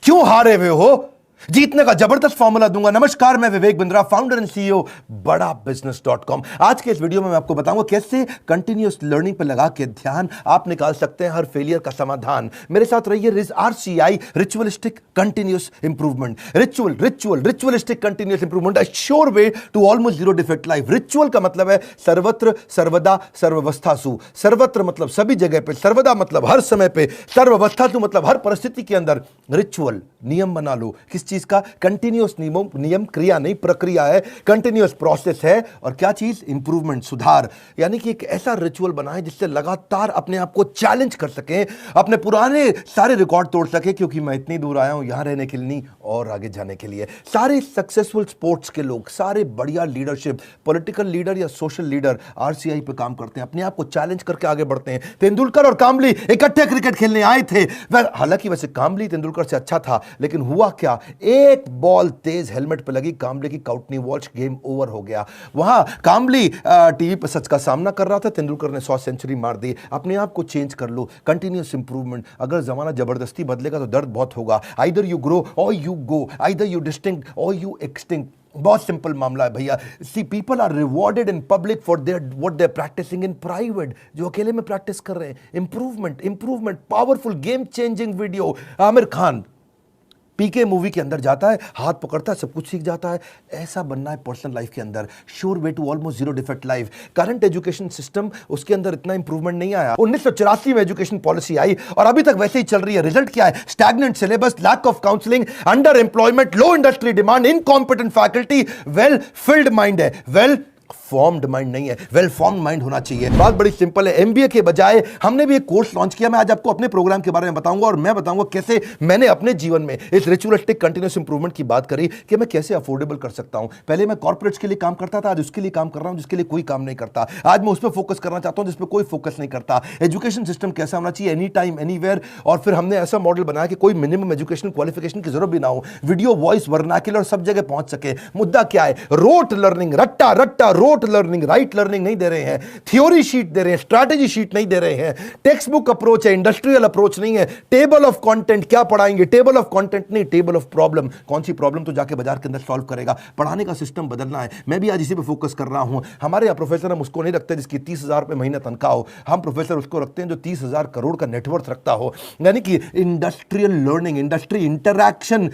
क्यों हारे हुए हो? जीतने का जबरदस्त फॉर्मूला दूंगा। नमस्कार, मैं Vivek Bindra, founder and CEO badabusiness.com। आज के इस वीडियो में मैं आपको बताऊंगा कैसे कंटिन्यूअस लर्निंग पर लगा के ध्यान आप निकाल सकते हैं हर फेलियर का समाधान। मेरे साथ रहिए। RCI, ritualistic continuous improvement. Ritualistic continuous improvement, a sure way to almost zero defect life. Ritual का मतलब है सर्वत्र, सर्वदा, सर्वावस्थासु। सर्वत्र मतलब सभी जगह पे, सर्वदा मतलब हर समय पे, सर्वावस्थासु मतलब हर परिस्थिति के अंदर। रिचुअल नियम बना लो। किस चीज का? कंटिन्यूअस नियम, क्रिया नहीं प्रक्रिया है, कंटिन्यूअस प्रोसेस है। और क्या चीज? इंप्रूवमेंट, सुधार। यानी कि एक ऐसा रिचुअल बनाएं जिससे लगातार अपने आप को चैलेंज कर सकें, अपने पुराने सारे रिकॉर्ड तोड़ सके, क्योंकि मैं इतनी दूर आया हूं यहां रहने के लिए नहीं, और आगे जाने के लिए। सारे सक्सेसफुल स्पोर्ट्स के लोग, सारे बढ़िया लीडरशिप, पॉलिटिकल लीडर या सोशल लीडर RCI पे काम करते हैं, अपने आप को चैलेंज करके आगे बढ़ते हैं। तेंदुलकर और कामली इकट्ठे क्रिकेट खेलने आए थे। हालांकि वैसे कामली तेंदुलकर से अच्छा था, लेकिन हुआ क्या? एक बॉल तेज हेलमेट पे लगी, कामले की काउटनी वॉच, गेम ओवर हो गया। वहां कामली टीवी पर सच का सामना कर रहा था, तेंदुलकर ने 100 सेंचुरी मार दी। अपने आप को चेंज कर लो, कंटिन्यूअस इंप्रूवमेंट। अगर जमाना जबरदस्ती बदलेगा तो दर्द बहुत होगा। आइदर यू ग्रो और you go, either you distinct और यू एक्सटिंक्ट। बहुत सिंपल मामला है भैया। See, people are rewarded in public for their what they are practising in private. जो अकेले में प्रैक्टिस कर रहे हैं, improvement, powerful, game changing video. Aamir Khan PK movie के अंदर जाता है, हाथ पकड़ता है, सब कुछ सीख जाता है। ऐसा बनना है पर्सनल लाइफ के अंदर, sure way to almost zero defect life. Current education system, उसके अंदर इतना इंप्रूवमेंट नहीं आया। 1984 में एजुकेशन पॉलिसी आई और अभी तक वैसे ही चल रही है। रिजल्ट क्या है? Stagnant syllabus, lack of counselling, underemployment, low industry demand, incompetent faculty, well filled mind है, वेल फॉर्म्ड माइंड नहीं है, वेल फॉर्म्ड माइंड होना चाहिए। बात बड़ी सिंपल है, एमबीए के बजाय हमने भी एक कोर्स लॉन्च किया। मैं आज आपको अपने प्रोग्राम के बारे में बताऊंगा और मैं बताऊंगा कैसे मैंने अपने जीवन में इस रिचुअलिस्टिक कंटीन्यूअस इंप्रूवमेंट की बात करी कि मैं कैसे अफोर्डेबल कर सकता हूं। पहले मैं कॉर्पोरेट्स के लिए काम करता था, आज उसके लिए काम कर रहा हूं जिसके लिए कोई काम नहीं करता। आज मैं उस पर फोकस करना चाहता हूं जिस पर कोई फोकस नहीं करता। एजुकेशन सिस्टम कैसा होना चाहिए, एनी टाइम एनीवेयर। और फिर हमने ऐसा मॉडल बनाया कि कोई मिनिमम एजुकेशनल क्वालिफिकेशन की जरूरत भी ना हो, वीडियो, वॉइस, वर्नाक्युलर सब जगह पहुंच सके। मुद्दा क्या है? रोट लर्निंग, रट्टा रट्टा रोट लर्निंग, राइट लर्निंग नहीं दे रहे हैं, थ्योरी शीट दे रहे हैं, स्ट्रैटेजी शीट नहीं दे रहे हैं। टेक्स्ट बुक अप्रोच है, इंडस्ट्रियल अप्रोच नहीं है। टेबल ऑफ कंटेंट क्या पढ़ाएंगे? टेबल ऑफ कंटेंट नहीं, टेबल ऑफ प्रॉब्लम। कौन सी प्रॉब्लम तो जाके बाजार के अंदर सॉल्व करेगा। पढ़ाने का सिस्टम बदलना है। मैं भी आज इसी पे फोकस कर रहा हूं। हमारे यहाँ प्रोफेसर हम उसको नहीं रखते जिसकी 30,000 रुपए महीना तनख्वाह हो। हम प्रोफेसर उसको रखते हैं जो 30,000 करोड़ का नेटवर्थ रखता हो। यानी कि industrial learning, industry interaction.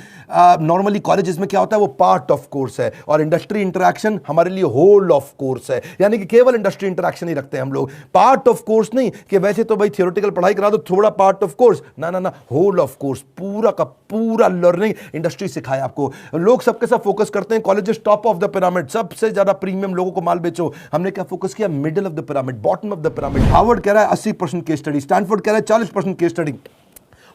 Normally colleges में क्या होता है, वो पार्ट ऑफ कोर्स है और इंडस्ट्री इंटरैक्शन हमारे लिए होल ऑफ कोर्स है। यानी कि केवल इंडस्ट्री इंटरैक्शन ही रखते हैं हम लोग, पार्ट ऑफ कोर्स नहीं कि वैसे तो भाई थियोरेटिकल पढ़ाई करा दो, थोड़ा पार्ट ऑफ कोर्स, ना ना ना, होल ऑफ कोर्स, पूरा का पूरा लर्निंग इंडस्ट्री सिखाए आपको। लोग सबके साथ फोकस करते हैं colleges top of the pyramid, सबसे ज्यादा प्रीमियम लोगों को माल बेचो। हमने क्या फोकस किया? Middle of the pyramid, bottom of the pyramid. Harvard कह रहा है 80% केस स्टडी, स्टैनफोर्ड कह रहा है 40% केस स्टडी,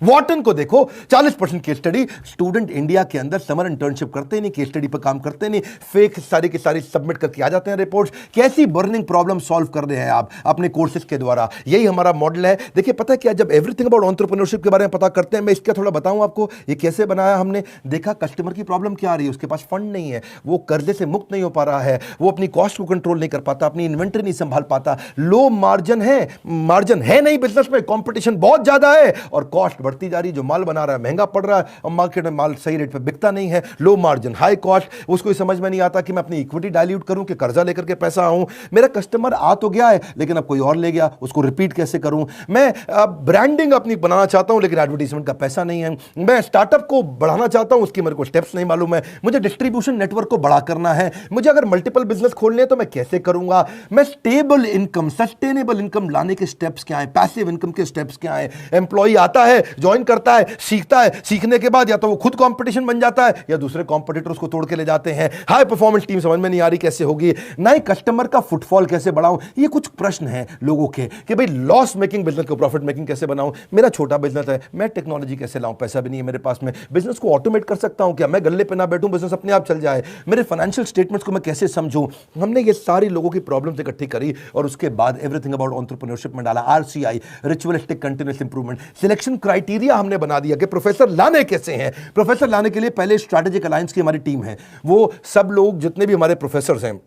वॉटन को देखो 40% केस स्टडी। स्टूडेंट इंडिया के अंदर समर इंटर्नशिप करते नहीं, केस स्टडी पर काम करते नहीं, फेक सारी की सारी सबमिट करके आ जाते हैं रिपोर्ट्स। कैसी बर्निंग प्रॉब्लम सॉल्व कर रहे हैं आप अपने कोर्सेज के द्वारा? यही हमारा मॉडल है। देखिए पता है क्या, जब एवरीथिंग अबाउट एंटरप्रेन्योरशिप के बारे में पता करते हैं, मैं इसका थोड़ा बताऊं आपको ये कैसे बनाया हमने। देखा कस्टमर की प्रॉब्लम क्या आ रही है, उसके पास फंड नहीं है, वो कर्जे से मुक्त नहीं हो पा रहा है, वो अपनी कॉस्ट को कंट्रोल नहीं कर पाता, अपनी इन्वेंटरी नहीं संभाल पाता, लो मार्जिन है नहीं बिजनेस में, कॉम्पिटिशन बहुत ज्यादा है और कॉस्ट बढ़ती जा रही है। जो माल बना रहा है महंगा पड़ रहा है और मार्केट में माल सही रेट पे बिकता नहीं है, लो मार्जिन हाई कॉस्ट। उसको समझ में नहीं आता कि मैं अपनी इक्विटी डाइल्यूट करूं कि कर्जा लेकर के पैसा आऊं। मेरा कस्टमर आ तो गया है लेकिन अब कोई और ले गया, उसको रिपीट कैसे करूं। मैं ब्रांडिंग अपनी बनाना चाहता हूं लेकिन एडवर्टाइजमेंट का पैसा नहीं है। मैं स्टार्टअप को बढ़ाना चाहता हूं, उसकी मेरे को स्टेप्स नहीं मालूम है। मुझे डिस्ट्रीब्यूशन नेटवर्क को बड़ा करना है, मुझे अगर मल्टीपल बिजनेस खोलने हैं तो मैं कैसे करूंगा। मैं स्टेबल इनकम, सस्टेनेबल इनकम लाने के स्टेप्स क्या है, पैसिव इनकम के स्टेप्स क्या है। एम्प्लॉई आता है, ज्वाइन करता है, सीखता है, सीखने के बाद या तो वो खुद कंपटीशन बन जाता है या दूसरे कॉम्पिटिटर उसको तोड़ के ले जाते हैं। हाई परफॉर्मेंस टीम समझ में नहीं आ रही कैसे होगी, नए कस्टमर का फुटफॉल कैसे बढ़ाऊं। ये कुछ प्रश्न हैं लोगों के कि भाई लॉस मेकिंग बिजनेस को प्रॉफिट मेकिंग कैसे बनाऊं। मेरा छोटा बिजनेस है, मैं टेक्नोलॉजी कैसे लाऊं, पैसा भी नहीं है मेरे पास में। बिजनेस को ऑटोमेट कर सकता हूं क्या, मैं गल्ले पे ना बैठूं, बिजनेस अपने आप चल जाए। मेरे फाइनेंशियल स्टेटमेंट्स को मैं कैसे समझूं। हमने ये सारी लोगों की प्रॉब्लम्स इकट्ठी करी और उसके बाद एवरीथिंग अबाउट एंटरप्रेन्योरशिप में डाला RCI, ritualistic continuous improvement. Selection criteria हमने बना दिया कि प्रोफेसर लाने कैसे हैं। प्रोफेसर लाने के लिए पहले स्ट्रैटेजिक अलायंस की हमारी टीम है, वो सब लोग जितने भी हमारे प्रोफेसर हैं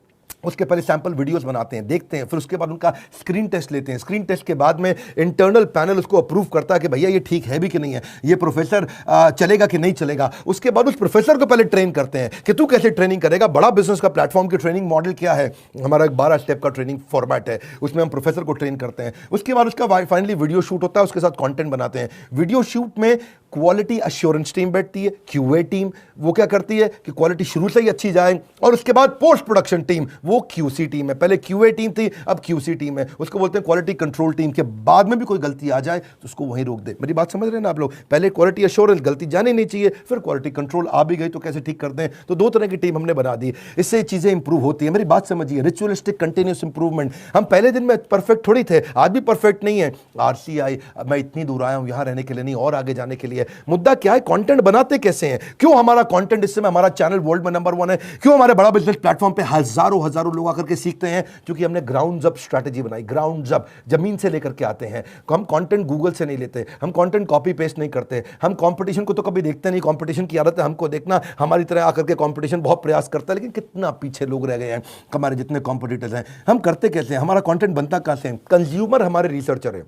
उसके पहले सैंपल वीडियोस बनाते हैं, देखते हैं, फिर उसके बाद उनका स्क्रीन टेस्ट लेते हैं। स्क्रीन टेस्ट के बाद में इंटरनल पैनल उसको अप्रूव करता है कि भैया ये ठीक है भी कि नहीं है, ये प्रोफेसर चलेगा कि नहीं चलेगा। उसके बाद उस प्रोफेसर को पहले ट्रेन करते हैं कि तू कैसे ट्रेनिंग करेगा। बड़ा बिजनेस का प्लेटफॉर्म की ट्रेनिंग मॉडल क्या है, हमारा एक 12 स्टेप का ट्रेनिंग फॉर्मेट है, उसमें हम प्रोफेसर को ट्रेन करते हैं। उसके बाद उसका फाइनली वीडियो शूट होता है, उसके साथ कॉन्टेंट बनाते हैं। वीडियो शूट में क्वालिटी अश्योरेंस टीम बैठती है, क्यूए टीम, वो क्या करती है कि क्वालिटी शुरू से ही अच्छी जाए। और उसके बाद पोस्ट प्रोडक्शन टीम, वो क्यूसी टीम है। पहले क्यूए टीम थी, अब क्यूसी टीम है, उसको बोलते हैं क्वालिटी कंट्रोल टीम। के बाद में भी कोई गलती आ जाए तो उसको वहीं रोक दे। मेरी बात समझ रहे हैं ना आप लोग। पहले क्वालिटी अश्योरेंस, गलती जानी नहीं चाहिए, फिर क्वालिटी कंट्रोल, आ भी गई तो कैसे ठीक कर दें। तो दो तरह की टीम हमने बना दी, इससे चीजें इंप्रूव होती है। मेरी बात समझिए, रिचुअलिस्टिक कंटीन्यूअस इंप्रूवमेंट। हम पहले दिन में परफेक्ट थोड़ी थे, आज भी परफेक्ट नहीं है। आरसीआई, मैं इतनी दूर आया हूं यहां रहने के लिए नहीं, और आगे जाने के लिए। मुद्दा क्या है, कंटेंट बनाते कैसे हैं। क्यों हमारा कंटेंट, इस समय हमारा चैनल वर्ल्ड में नंबर 1 है। क्यों हमारे बड़ा बिजनेस प्लेटफॉर्म पे हजारों लोग आकर के सीखते हैं, क्योंकि हमने ग्राउंड अप स्ट्रैटेजी बनाई। ग्राउंड अप, जमीन से लेकर के आते हैं। हम कंटेंट गूगल से नहीं लेते, हम कंटेंट कॉपी पेस्ट नहीं करते। हम कंपटीशन को तो कभी देखते नहीं, कंपटीशन की आदत है हमको देखना। हमारी तरह आकर के कंपटीशन बहुत प्रयास करता है, लेकिन कितना पीछे लोग रह गए हैं हमारे जितने कॉम्पिटिटर्स हैं। हम करते कैसे हैं, हमारा कंटेंट बनता कहां से है। कंज्यूमर हमारे रिसर्चर है।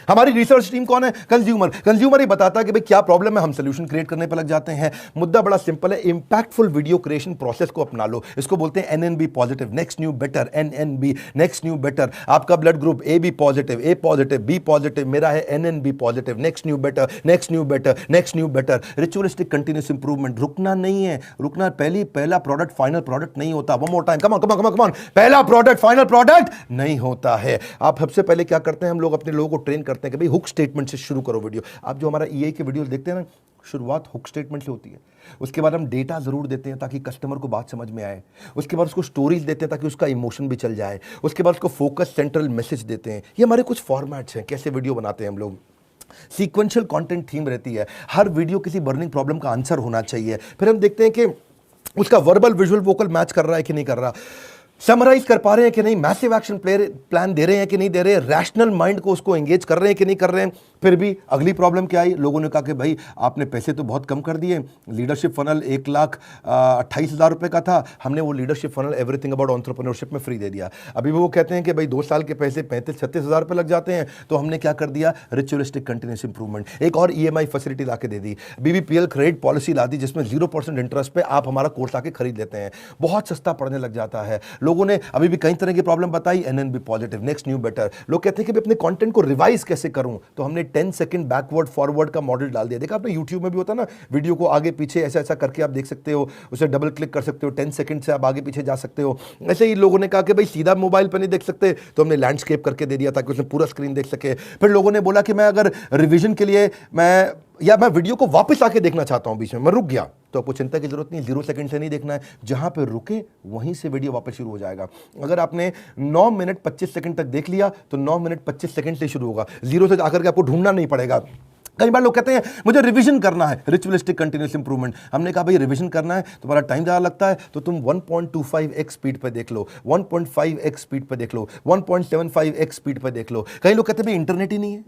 हमारी रिसर्च टीम कौन है? कंज्यूमर ही बताता है कि भाई क्या प्रॉब्लम है, हम सोल्यूशन क्रिएट करने पर लग जाते हैं। मुद्दा बड़ा सिंपल है, इंपैक्टफुल वीडियो क्रिएशन प्रोसेस को अपना लो। इसको बोलते हैं NNB positive, next new better, NNB next new better. आपका blood group A B positive, B positive, मेरा है NNB positive, next new better, next new better, next new better. Ritualistic continuous improvement, रुकना नहीं है, रुकना पहला प्रोडक्ट फाइनल प्रोडक्ट नहीं होता। One more time, come on, पहला प्रोडक्ट फाइनल प्रोडक्ट नहीं होता है। आप सबसे पहले क्या करते हैं, हम लोग अपने लोगों को ट्रेन करते हैं कि भाई हुक स्टेटमेंट से शुरू करो वीडियो। आप जो हमारा ईए के वीडियो देखते हैं ना, शुरुआत हुक स्टेटमेंट से होती है। उसके बाद हम डेटा जरूर देते हैं ताकि कस्टमर को बात समझ में आए। उसके बाद उसको स्टोरीज देते हैं ताकि उसका इमोशन भी चल जाए। उसके बाद उसको फोकस सेंट्रल मैसेज देते हैं। ये हमारे कुछ फॉर्मेट्स हैं कैसे वीडियो बनाते हैं हम लोग। सीक्वेंशियल कंटेंट थीम रहती है, हर वीडियो किसी बर्निंग प्रॉब्लम का आंसर होना चाहिए। फिर हम देखते हैं कि उसका वर्बल विजुअल वोकल मैच कर रहा है कि नहीं कर रहा, समराइज कर पा रहे हैं कि नहीं, मैसिव एक्शन प्लान दे रहे हैं कि नहीं दे रहे, रैशनल माइंड को उसको एंगेज कर रहे हैं कि नहीं कर रहे हैं। फिर भी अगली प्रॉब्लम क्या आई, लोगों ने कहा कि भाई आपने पैसे तो बहुत कम कर दिए, लीडरशिप फनल 1,28,000 रुपये का था, हमने वो leadership funnel everything about entrepreneurship में फ्री दे दिया। अभी वो कहते हैं कि भाई 2 साल के पैसे 35-36 हज़ार रुपये लग जाते हैं, तो हमने क्या कर दिया, रिचुअलिस्टिक कंटिन्यूस इंप्रूवमेंट, एक और EMI फैसिलिटी ला के दे दी, BBPL क्रेडिट पॉलिसी ला दी जिसमें 0% इंटरेस्ट पे आप हमारा कोर्स आके खरीद लेते हैं। बहुत सस्ता पड़ने लग जाता है। लोगों ने अभी भी कई तरह की प्रॉब्लम बताई, NNB positive, next new better. लोग कहते हैं कि अपने कंटेंट को रिवाइज कैसे करूं, तो हमने 10 सेकंड बैकवर्ड फॉरवर्ड का मॉडल डाल दिया। देखा आपने यूट्यूब में भी होता है ना, वीडियो को आगे पीछे ऐसा ऐसा करके आप देख सकते हो, उसे डबल क्लिक कर सकते हो, 10 सेकंड से आप आगे पीछे जा सकते हो। ऐसे ही लोगों ने कहा कि भाई सीधा मोबाइल पर नहीं देख सकते, तो हमने लैंडस्केप करके दे दिया ताकि उसमें पूरा स्क्रीन देख सके। फिर लोगों ने बोला कि मैं अगर रिविजन के लिए मैं वीडियो को वापस आके देखना चाहता हूं, बीच में मैं रुक गया, तो आपको चिंता की जरूरत नहीं, 0 सेकंड से नहीं देखना है, जहां पे रुके वहीं से वीडियो वापस शुरू हो जाएगा। अगर आपने 9 मिनट 25 सेकंड तक देख लिया तो 9 मिनट 25 सेकंड से शुरू होगा, 0 से आकर के आपको ढूंढना नहीं पड़ेगा। कई बार लोग कहते हैं मुझे रिवीजन करना है, रिचुअलिस्टिक कंटिन्यूस इंप्रूवमेंट। हमने कहा भाई रिवीजन करना है, तुम्हारा टाइम ज़्यादा लगता है तो तुम 1.25x स्पीड पे देख लो, 1.5x स्पीड पे देख लो, 1.75x स्पीड पे देख लो। कई लोग कहते हैं भाई इंटरनेट ही नहीं है,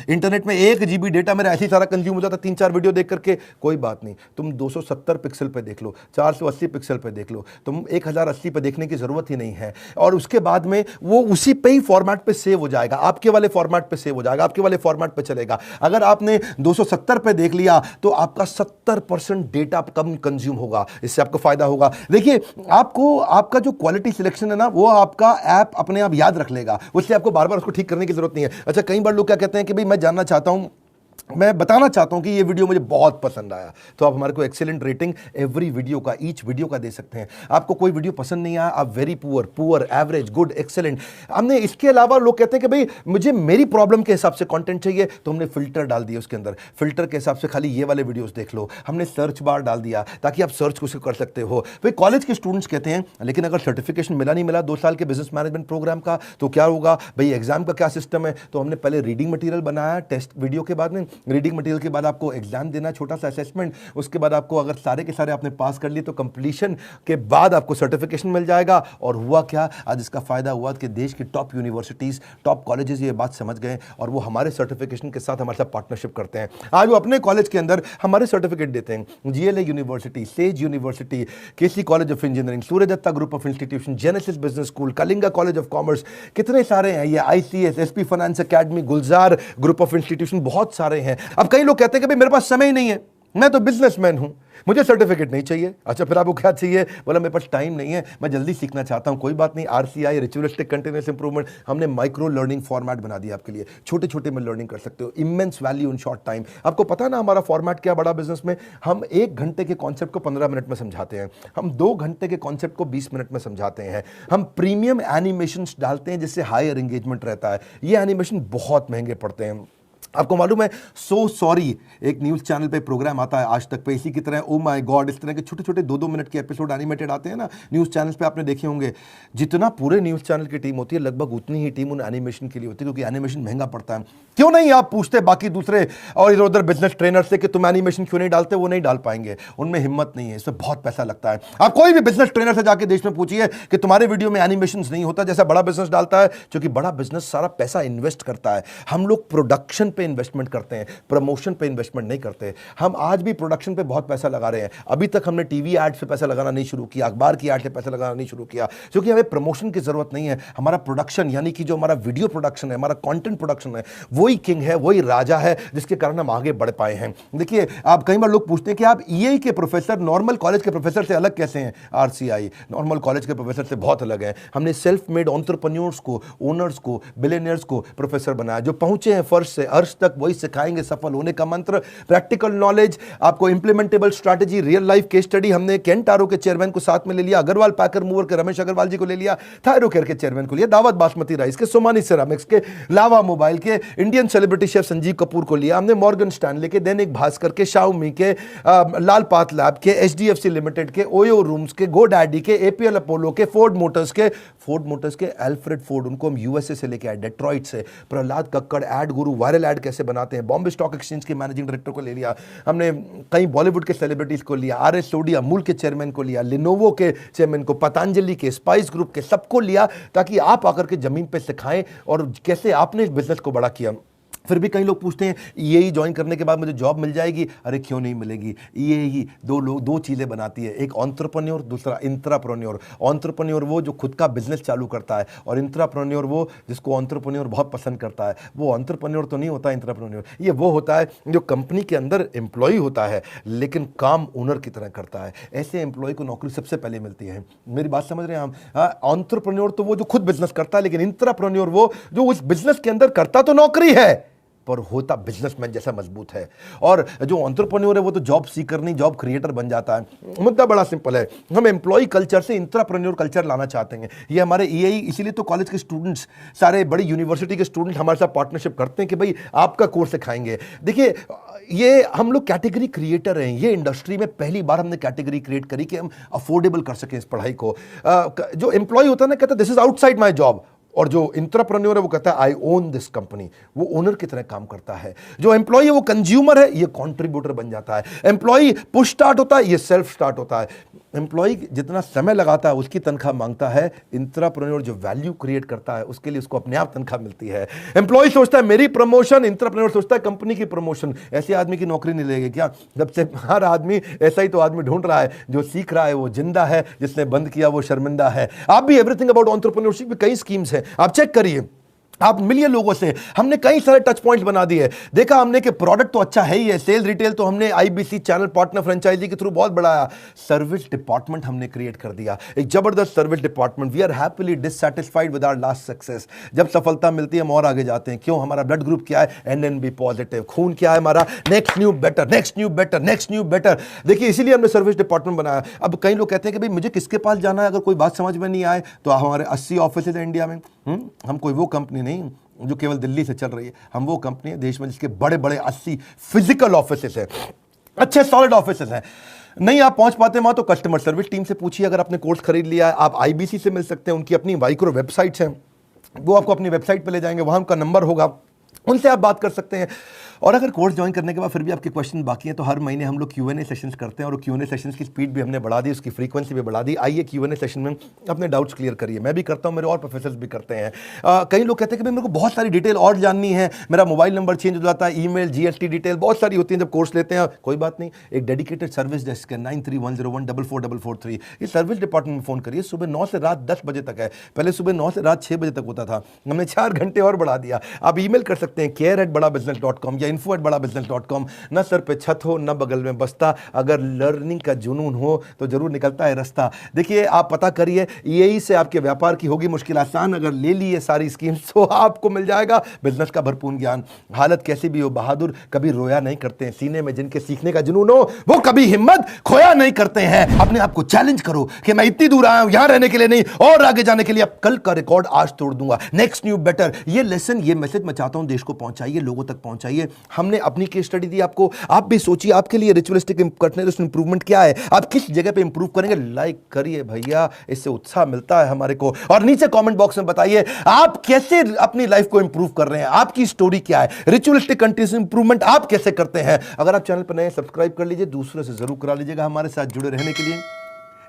इंटरनेट में 1 GB डेटा मेरा ऐसे ही सारा कंज्यूम हो जाता है 3-4 वीडियो देख करके। कोई बात नहीं, तुम 270 पिक्सल पे देख लो, 480 पिक्सल पे देख लो, तुम 1080 पे देखने की जरूरत ही नहीं है। और उसके बाद में वो उसी पे ही फॉर्मेट पे सेव हो जाएगा, आपके वाले फॉर्मेट पे सेव हो जाएगा, आपके वाले फॉर्मेट पे चलेगा। अगर आपने 270 पे देख लिया तो आपका 70% डेटा कम कंज्यूम होगा, इससे आपको फायदा होगा। देखिए आपको आपका जो क्वालिटी सिलेक्शन है ना, वो आपका ऐप अपने आप याद रख लेगा, उससे आपको बार बार उसको ठीक करने की जरूरत नहीं है। अच्छा, कई बार लोग क्या कहते हैं कि मैं जानना चाहता हूं, मैं बताना चाहता हूं कि ये वीडियो मुझे बहुत पसंद आया, तो आप हमारे को एक्सीलेंट रेटिंग एवरी वीडियो का, ईच वीडियो का दे सकते हैं। आपको कोई वीडियो पसंद नहीं आया, आप very poor, average, good, excellent. हमने इसके अलावा लोग कहते हैं कि भाई मुझे मेरी प्रॉब्लम के हिसाब से कंटेंट चाहिए, तो हमने फिल्टर डाल दिया उसके अंदर, फिल्टर के हिसाब से खाली ये वाले वीडियोस देख लो। हमने सर्च बार डाल दिया ताकि आप सर्च उसको कर सकते हो। भाई कॉलेज के स्टूडेंट्स कहते हैं लेकिन अगर सर्टिफिकेशन मिला नहीं मिला 2 साल के बिजनेस मैनेजमेंट प्रोग्राम का, तो क्या होगा भाई, एग्जाम का क्या सिस्टम है। तो हमने पहले रीडिंग मटीरियल बनाया, टेस्ट वीडियो के बाद में रीडिंग मटीरियल के बाद आपको एग्जाम देना, छोटा सा असेसमेंट, उसके बाद आपको अगर सारे के सारे आपने पास कर लिए तो कंप्लीशन के बाद आपको सर्टिफिकेशन मिल जाएगा। और हुआ क्या, आज इसका फायदा हुआ कि देश की टॉप यूनिवर्सिटीज, टॉप कॉलेजेस ये बात समझ गए और वो हमारे सर्टिफिकेशन के साथ हमारे साथ पार्टनरशिप करते हैं। आज वो अपने कॉलेज के अंदर हमारे सर्टिफिकेट देते हैं। GLA university, sage university, KC college of engineering, Surya Dutta group of institution, Genesis business school, Kalinga college of commerce, कितने सारे हैं ये, ICS, SP finance academy, Gulzar group of institution, बहुत सारे हैं। अब कई लोग कहते हैं कि भाई मेरे पास समय ही नहीं है, मैं तो बिजनेसमैन हूं, मुझे सर्टिफिकेट नहीं चाहिए। अच्छा, फिर आपको क्या चाहिए, बोला मेरे पास टाइम नहीं है, मैं जल्दी सीखना चाहता हूं। कोई बात नहीं, RCI, रिचुअलिस्टिक कंटिन्यूअस इंप्रूवमेंट, हमने माइक्रो लर्निंग फॉर्मेट बना दिया आपके लिए, छोटे छोटे में लर्निंग कर सकते हो, immense value in short time. आपको पता ना हमारा फॉर्मेट क्या, बड़ा बिजनेस में हम 1 घंटे के कॉन्सेप्ट को 15 मिनट में समझाते हैं, हम 2 घंटे के कॉन्सेप्ट को 20 मिनट में समझाते हैं, हम प्रीमियम एनिमेशन डालते हैं जिससे हायर एंगेजमेंट रहता है। ये एनिमेशन बहुत महंगे पड़ते हैं। आपको मालूम है, सो सॉरी एक न्यूज़ चैनल पे प्रोग्राम आता है आज तक पे, इसी की तरह ओ माय गॉड, इस तरह के छोटे छोटे 2-2 मिनट के एपिसोड एनिमेटेड आते हैं ना न्यूज़ चैनल्स पे, आपने देखे होंगे। जितना पूरे न्यूज़ चैनल की टीम होती है, लगभग उतनी ही टीम उन एनिमेशन के लिए होती है, क्योंकि एनिमेशन महंगा पड़ता है। क्यों नहीं आप पूछते बाकी दूसरे और इधर उधर बिजनेस ट्रेनर से कि तुम एनिमेशन क्यों नहीं डालते, वो नहीं डाल पाएंगे, उनमें हिम्मत नहीं है, इसमें बहुत पैसा लगता है। आप कोई भी बिजनेस ट्रेनर से जाके देश में पूछिए कि तुम्हारे वीडियो में एनिमेशन नहीं होता जैसा बड़ा बिजनेस डालता है, क्योंकि बड़ा बिजनेस सारा पैसा इन्वेस्ट करता है। हम लोग प्रोडक्शन पे इन्वेस्टमेंट करते हैं, प्रमोशन पे इन्वेस्टमेंट नहीं करते। हम आज भी प्रोडक्शन पे बहुत पैसा लगा रहे हैं। अभी तक हमने टीवी एड्स पे पैसा लगाना नहीं शुरू किया, अखबार की एड पे पैसा लगाना नहीं शुरू किया, क्योंकि हमें प्रमोशन की जरूरत नहीं है। हमारा प्रोडक्शन यानी कि जो हमारा वीडियो प्रोडक्शन है, हमारा कंटेंट प्रोडक्शन है, वही किंग है, वही राजा है, जिसके कारण हम आगे बढ़ पाए हैं। देखिए, आप कई बार लोग पूछते हैं कि आप ईएई के प्रोफेसर नॉर्मल कॉलेज के प्रोफेसर से अलग कैसे हैं। आरसीआई नॉर्मल कॉलेज के प्रोफेसर से बहुत अलग है। हमने सेल्फ मेड एंटरप्रेन्योर्स को, ओनर्स को, बिलियनियर्स को प्रोफेसर बनाया, जो पहुंचे हैं फर्श से अर्श तक, वही सिखाएंगे सफल होने का मंत्र। प्रैक्टिकल नॉलेज, आपको implementable strategy, real life case study. हमने केंटारो के चेयरमैन को साथ में ले लिया, अग्रवाल पैकर मूवर के रमेश अग्रवाल जी को ले लिया, थायरोकेयर के चेयरमैन को लिया, दावत बासमती राइस के, सोमानी सिरामिक्स के, लावा मोबाइल के, Indian celebrity chef Sanjeev Kapoor को लिया हमने, मॉर्गन स्टैनले के, दैनिक भास्कर के, शाओमी के, लाल पाथ लैब के, एचडीएफसी लिमिटेड के, ओयो रूम्स के, गो डैडी के, एपीएल अपोलो के, फोर्ड मोटर्स के एल्फ्रेड फोर्ड, उनको हम यूएसए से लेके आए, डेट्रॉइट से। प्रहलाद कक्कड़ एड गुरु, वायरल एड कैसे बनाते हैं, बॉम्बे स्टॉक एक्सचेंज के मैनेजिंग डायरेक्टर को ले लिया हमने, कई बॉलीवुड के सेलिब्रिटीज को लिया, आर एस सोडी अमूल के चेयरमैन को लिया, लिनोवो के चेयरमैन को, पतंजलि के, स्पाइस ग्रुप के, सबको लिया, ताकि आप आकर के जमीन पे सिखाएं और कैसे आपने इस बिजनेस को बड़ा किया। फिर भी कई लोग पूछते हैं ईएई ज्वाइन करने के बाद मुझे जॉब मिल जाएगी। अरे क्यों नहीं मिलेगी। ईएई दो चीज़ें बनाती है, एक एंटरप्रेन्योर, दूसरा इंट्राप्रेन्योर। एंटरप्रेन्योर वो जो खुद का बिजनेस चालू करता है, और इंट्राप्रेन्योर वो जिसको एंटरप्रेन्योर बहुत पसंद करता है। वो एंटरप्रेन्योर तो नहीं होता इंट्राप्रेन्योर, ये वो होता है जो कंपनी के अंदर एम्प्लॉय होता है लेकिन काम ओनर की तरह करता है। ऐसे एम्प्लॉय को नौकरी सबसे पहले मिलती है। मेरी बात समझ रहे हैं हम। एंटरप्रेन्योर तो वो जो खुद बिजनेस करता है, लेकिन इंट्राप्रेन्योर वो जो उस बिजनेस के अंदर करता तो नौकरी है पर होता बिजनेसमैन जैसा मजबूत है। और जो एंटरप्रेन्योर है वो तो जॉब सीकर नहीं, जॉब क्रिएटर बन जाता है। मुद्दा बड़ा सिंपल है, हम एम्प्लॉय कल्चर से इंट्राप्रेन्योर कल्चर लाना चाहते हैं। ये हमारे ईएई, इसीलिए तो कॉलेज के स्टूडेंट्स, सारे बड़ी यूनिवर्सिटी के स्टूडेंट हमारे साथ पार्टनरशिप करते हैं कि भाई आपका कोर्स सिखाएंगे। देखिए, ये हम लोग कैटेगरी क्रिएटर हैं। ये इंडस्ट्री में पहली बार हमने कैटेगरी क्रिएट करी कि हम अफोर्डेबल कर सकें इस पढ़ाई को। जो एम्प्लॉय होता है ना, कहता है this is outside my job, और जो इंट्राप्रेन्योर है वो कहता है आई ओन दिस कंपनी, वो ओनर की तरह काम करता है। जो एम्प्लॉय है वो कंज्यूमर है, ये कंट्रीब्यूटर बन जाता है। एम्प्लॉय पुश स्टार्ट होता है, ये सेल्फ स्टार्ट होता है। एम्प्लॉय जितना समय लगाता है उसकी तनख्वाह मांगता है, इंट्राप्रेन्योर जो वैल्यू क्रिएट करता है उसके लिए उसको अपने आप तनख्वाह मिलती है। एम्प्लॉय सोचता है मेरी प्रमोशन, इंट्राप्रेन्योर सोचता है कंपनी की प्रमोशन। ऐसे आदमी की नौकरी नहीं लगेगी क्या? जब से हर आदमी ऐसा ही तो आदमी ढूंढ रहा है, जो सीख रहा है वो जिंदा है, जिसने बंद किया वो शर्मिंदा है। आप भी एवरीथिंग अबाउट एंटरप्रेन्योरशिप में कई स्कीम्स हैं, आप चेक करिए। आप मिलिए लोगों से, हमने कई सारे टच पॉइंट्स बना दिए। देखा हमने कि प्रोडक्ट तो अच्छा है ही है, सेल रिटेल तो हमने आईबीसी चैनल पार्टनर फ्रेंचाइजी के थ्रू बहुत बढ़ाया। सर्विस डिपार्टमेंट हमने क्रिएट कर दिया, एक जबरदस्त service department. We are happily dissatisfied with our last success. जब सफलता मिलती है हम और आगे जाते हैं। क्यों? हमारा ब्लड ग्रुप क्या है? NNB positive. खून क्या है हमारा? Next new better, next new better, next new better. देखिए, इसीलिए हमने सर्विस डिपार्टमेंट बनाया। अब कई लोग कहते हैं कि भाई मुझे किसके पास जाना है अगर कोई बात समझ में नहीं आए, तो हमारे 80 ऑफिस है इंडिया में। हम कोई वो कंपनी नहीं जो केवल दिल्ली से चल रही है, हम वो कंपनी है देश में जिसके बड़े बड़े 80 फिजिकल ऑफिसेस हैं, अच्छे सॉलिड ऑफिसेस हैं। नहीं आप पहुंच पाते वहां तो कस्टमर सर्विस टीम से पूछिए। अगर आपने कोर्स खरीद लिया है, आप आईबीसी से मिल सकते हैं, उनकी अपनी माइक्रो वेबसाइट्स हैं, वो आपको अपनी वेबसाइट पे ले जाएंगे, वहां उनका नंबर होगा, उनसे आप बात कर सकते हैं। और अगर कोर्स ज्वाइन करने के बाद फिर भी आपके क्वेश्चन बाकी हैं तो हर महीने हम लोग Q&A सेशंस करते हैं, और Q&A सेशंस की स्पीड भी हमने बढ़ा दी, उसकी फ्रीक्वेंसी भी बढ़ा दी। आइए Q&A सेशन में अपने डाउट्स क्लियर करिए। मैं भी करता हूं, मेरे और प्रोफेसर्स भी करते हैं। कई लोग कहते हैं कि भाई मेरे को बहुत सारी डिटेल और जाननी है, मेरा मोबाइल नंबर चेंज हो जाता है, ईमेल, जीएसटी डिटेल बहुत सारी होती है जब कोर्स लेते हैं। कोई बात नहीं, एक डेडिकेटेड सर्विस डेस्क है 9310144443। ये सर्विस डिपार्टमेंट में फ़ोन करिए। सुबह 9 से रात 10 बजे तक है, पहले सुबह 9 से रात 6 बजे तक होता था, हमने 4 घंटे और बढ़ा दिया। आप ईमेल कर सकते हैं care@badabusiness.com या info@badabusiness.com। न सर पे छत हो न बगल में बस्ता, अगर लर्निंग का जुनून हो तो जरूर निकलता है रास्ता। देखिए, आप पता करिए, ईएई से आपके व्यापार की होगी मुश्किल आसान। अगर ले लिए सारी स्कीम्स तो आपको मिल जाएगा बिजनेस का भरपूर ज्ञान। हालत कैसी भी हो, बहादुर कभी रोया नहीं करते हैं। सीने में जिनके सीखने का जुनून हो वो कभी हिम्मत खोया नहीं करते हैं। अपने आप को चैलेंज करो कि मैं इतनी दूर आया हूं यहां रहने के लिए नहीं, और आगे जाने के लिए। अब कल का रिकॉर्ड आज तोड़ दूंगा, नेक्स्ट न्यू बेटर। ये लेसन, ये मैसेज मैं चाहता हूं देश को पहुंचाइए, लोगों तक पहुंचाइए। हमने अपनी केस स्टडी दी आपको, आप भी सोचिए आपके लिए रिचुअलिस्टिक कंटिन्यूअस इंप्रूवमेंट क्या है, आप किस जगह पे इंप्रूव करेंगे। लाइक करिए भैया, इससे उत्साह मिलता है हमारे को। और नीचे कमेंट बॉक्स में बताइए आप कैसे अपनी लाइफ को इंप्रूव कर रहे हैं, आपकी स्टोरी क्या है, रिचुअलिस्टिक कंटिन्यूअस इंप्रूवमेंट आप कैसे करते हैं। अगर आप चैनल पर नए, सब्सक्राइब कर लीजिए, दूसरों से जरूर करा लीजिएगा। हमारे साथ जुड़े रहने के लिए,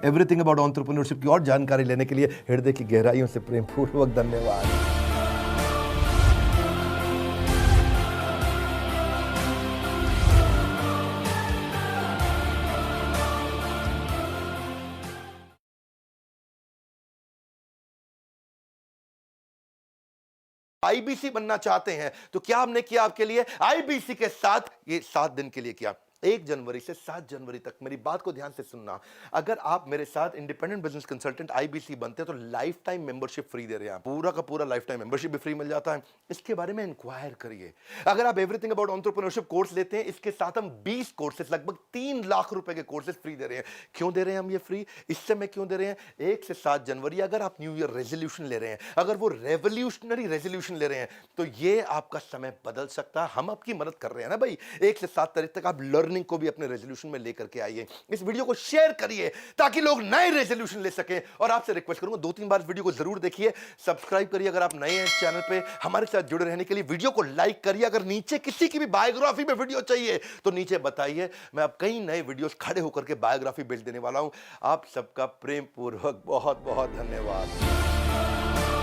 एवरीथिंग अबाउट एंटरप्रेन्योरशिप की और जानकारी लेने के लिए हृदय की गहराइयों से प्रेमपूर्वक धन्यवाद। आईबीसी बनना चाहते हैं तो क्या हमने किया आपके लिए? आईबीसी के साथ ये 7 दिन के लिए किया। 1 जनवरी से 7 जनवरी तक मेरी बात को ध्यान से सुनना। अगर आप मेरे साथ इंडिपेंडेंट बिजनेस कंसल्टेंट आईबीसी बनते हैं तो लाइफ टाइम मेंबरशिप फ्री दे रहे हैं। पूरा का पूरा लाइफ टाइम मेंबरशिप भी फ्री मिल जाता है। इसके बारे में इंक्वायर करिए। अगर आप एवरीथिंग अबाउट एंटरप्रेन्योरशिप कोर्स लेते हैं, इसके साथ हम 20 कोर्सेज, लगभग 3 लाख रुपए के कोर्सेज फ्री दे रहे हैं। क्यों दे रहे हैं हम ये फ्री? इस समय क्यों दे रहे हैं? 1 से 7 जनवरी अगर आप न्यू ईयर रेजोल्यूशन ले रहे हैं, अगर वो रेवोल्यूशनरी रेजोल्यूशन ले रहे हैं, तो ये आपका समय बदल सकता है। हम आपकी मदद कर रहे हैं ना भाई। 1 से 7 तारीख तक आप लर्निंग को भी अपने रेजोल्यूशन में लेकर के आइए। इस वीडियो को शेयर करिए ताकि लोग नए रेजोल्यूशन ले सकें। और आपसे रिक्वेस्ट करूंगा 2-3 बार इस वीडियो को जरूर देखिए, सब्सक्राइब करिए अगर आप नए हैं इस चैनल पे। हमारे साथ जुड़े रहने के लिए वीडियो को लाइक करिए। अगर नीचे किसी की भी बायोग्राफी में वीडियो चाहिए तो नीचे बताइए। मैं अब कई नए वीडियोस खड़े होकर के बायोग्राफी भेज देने वाला हूं। आप सबका प्रेम पूर्वक बहुत बहुत धन्यवाद।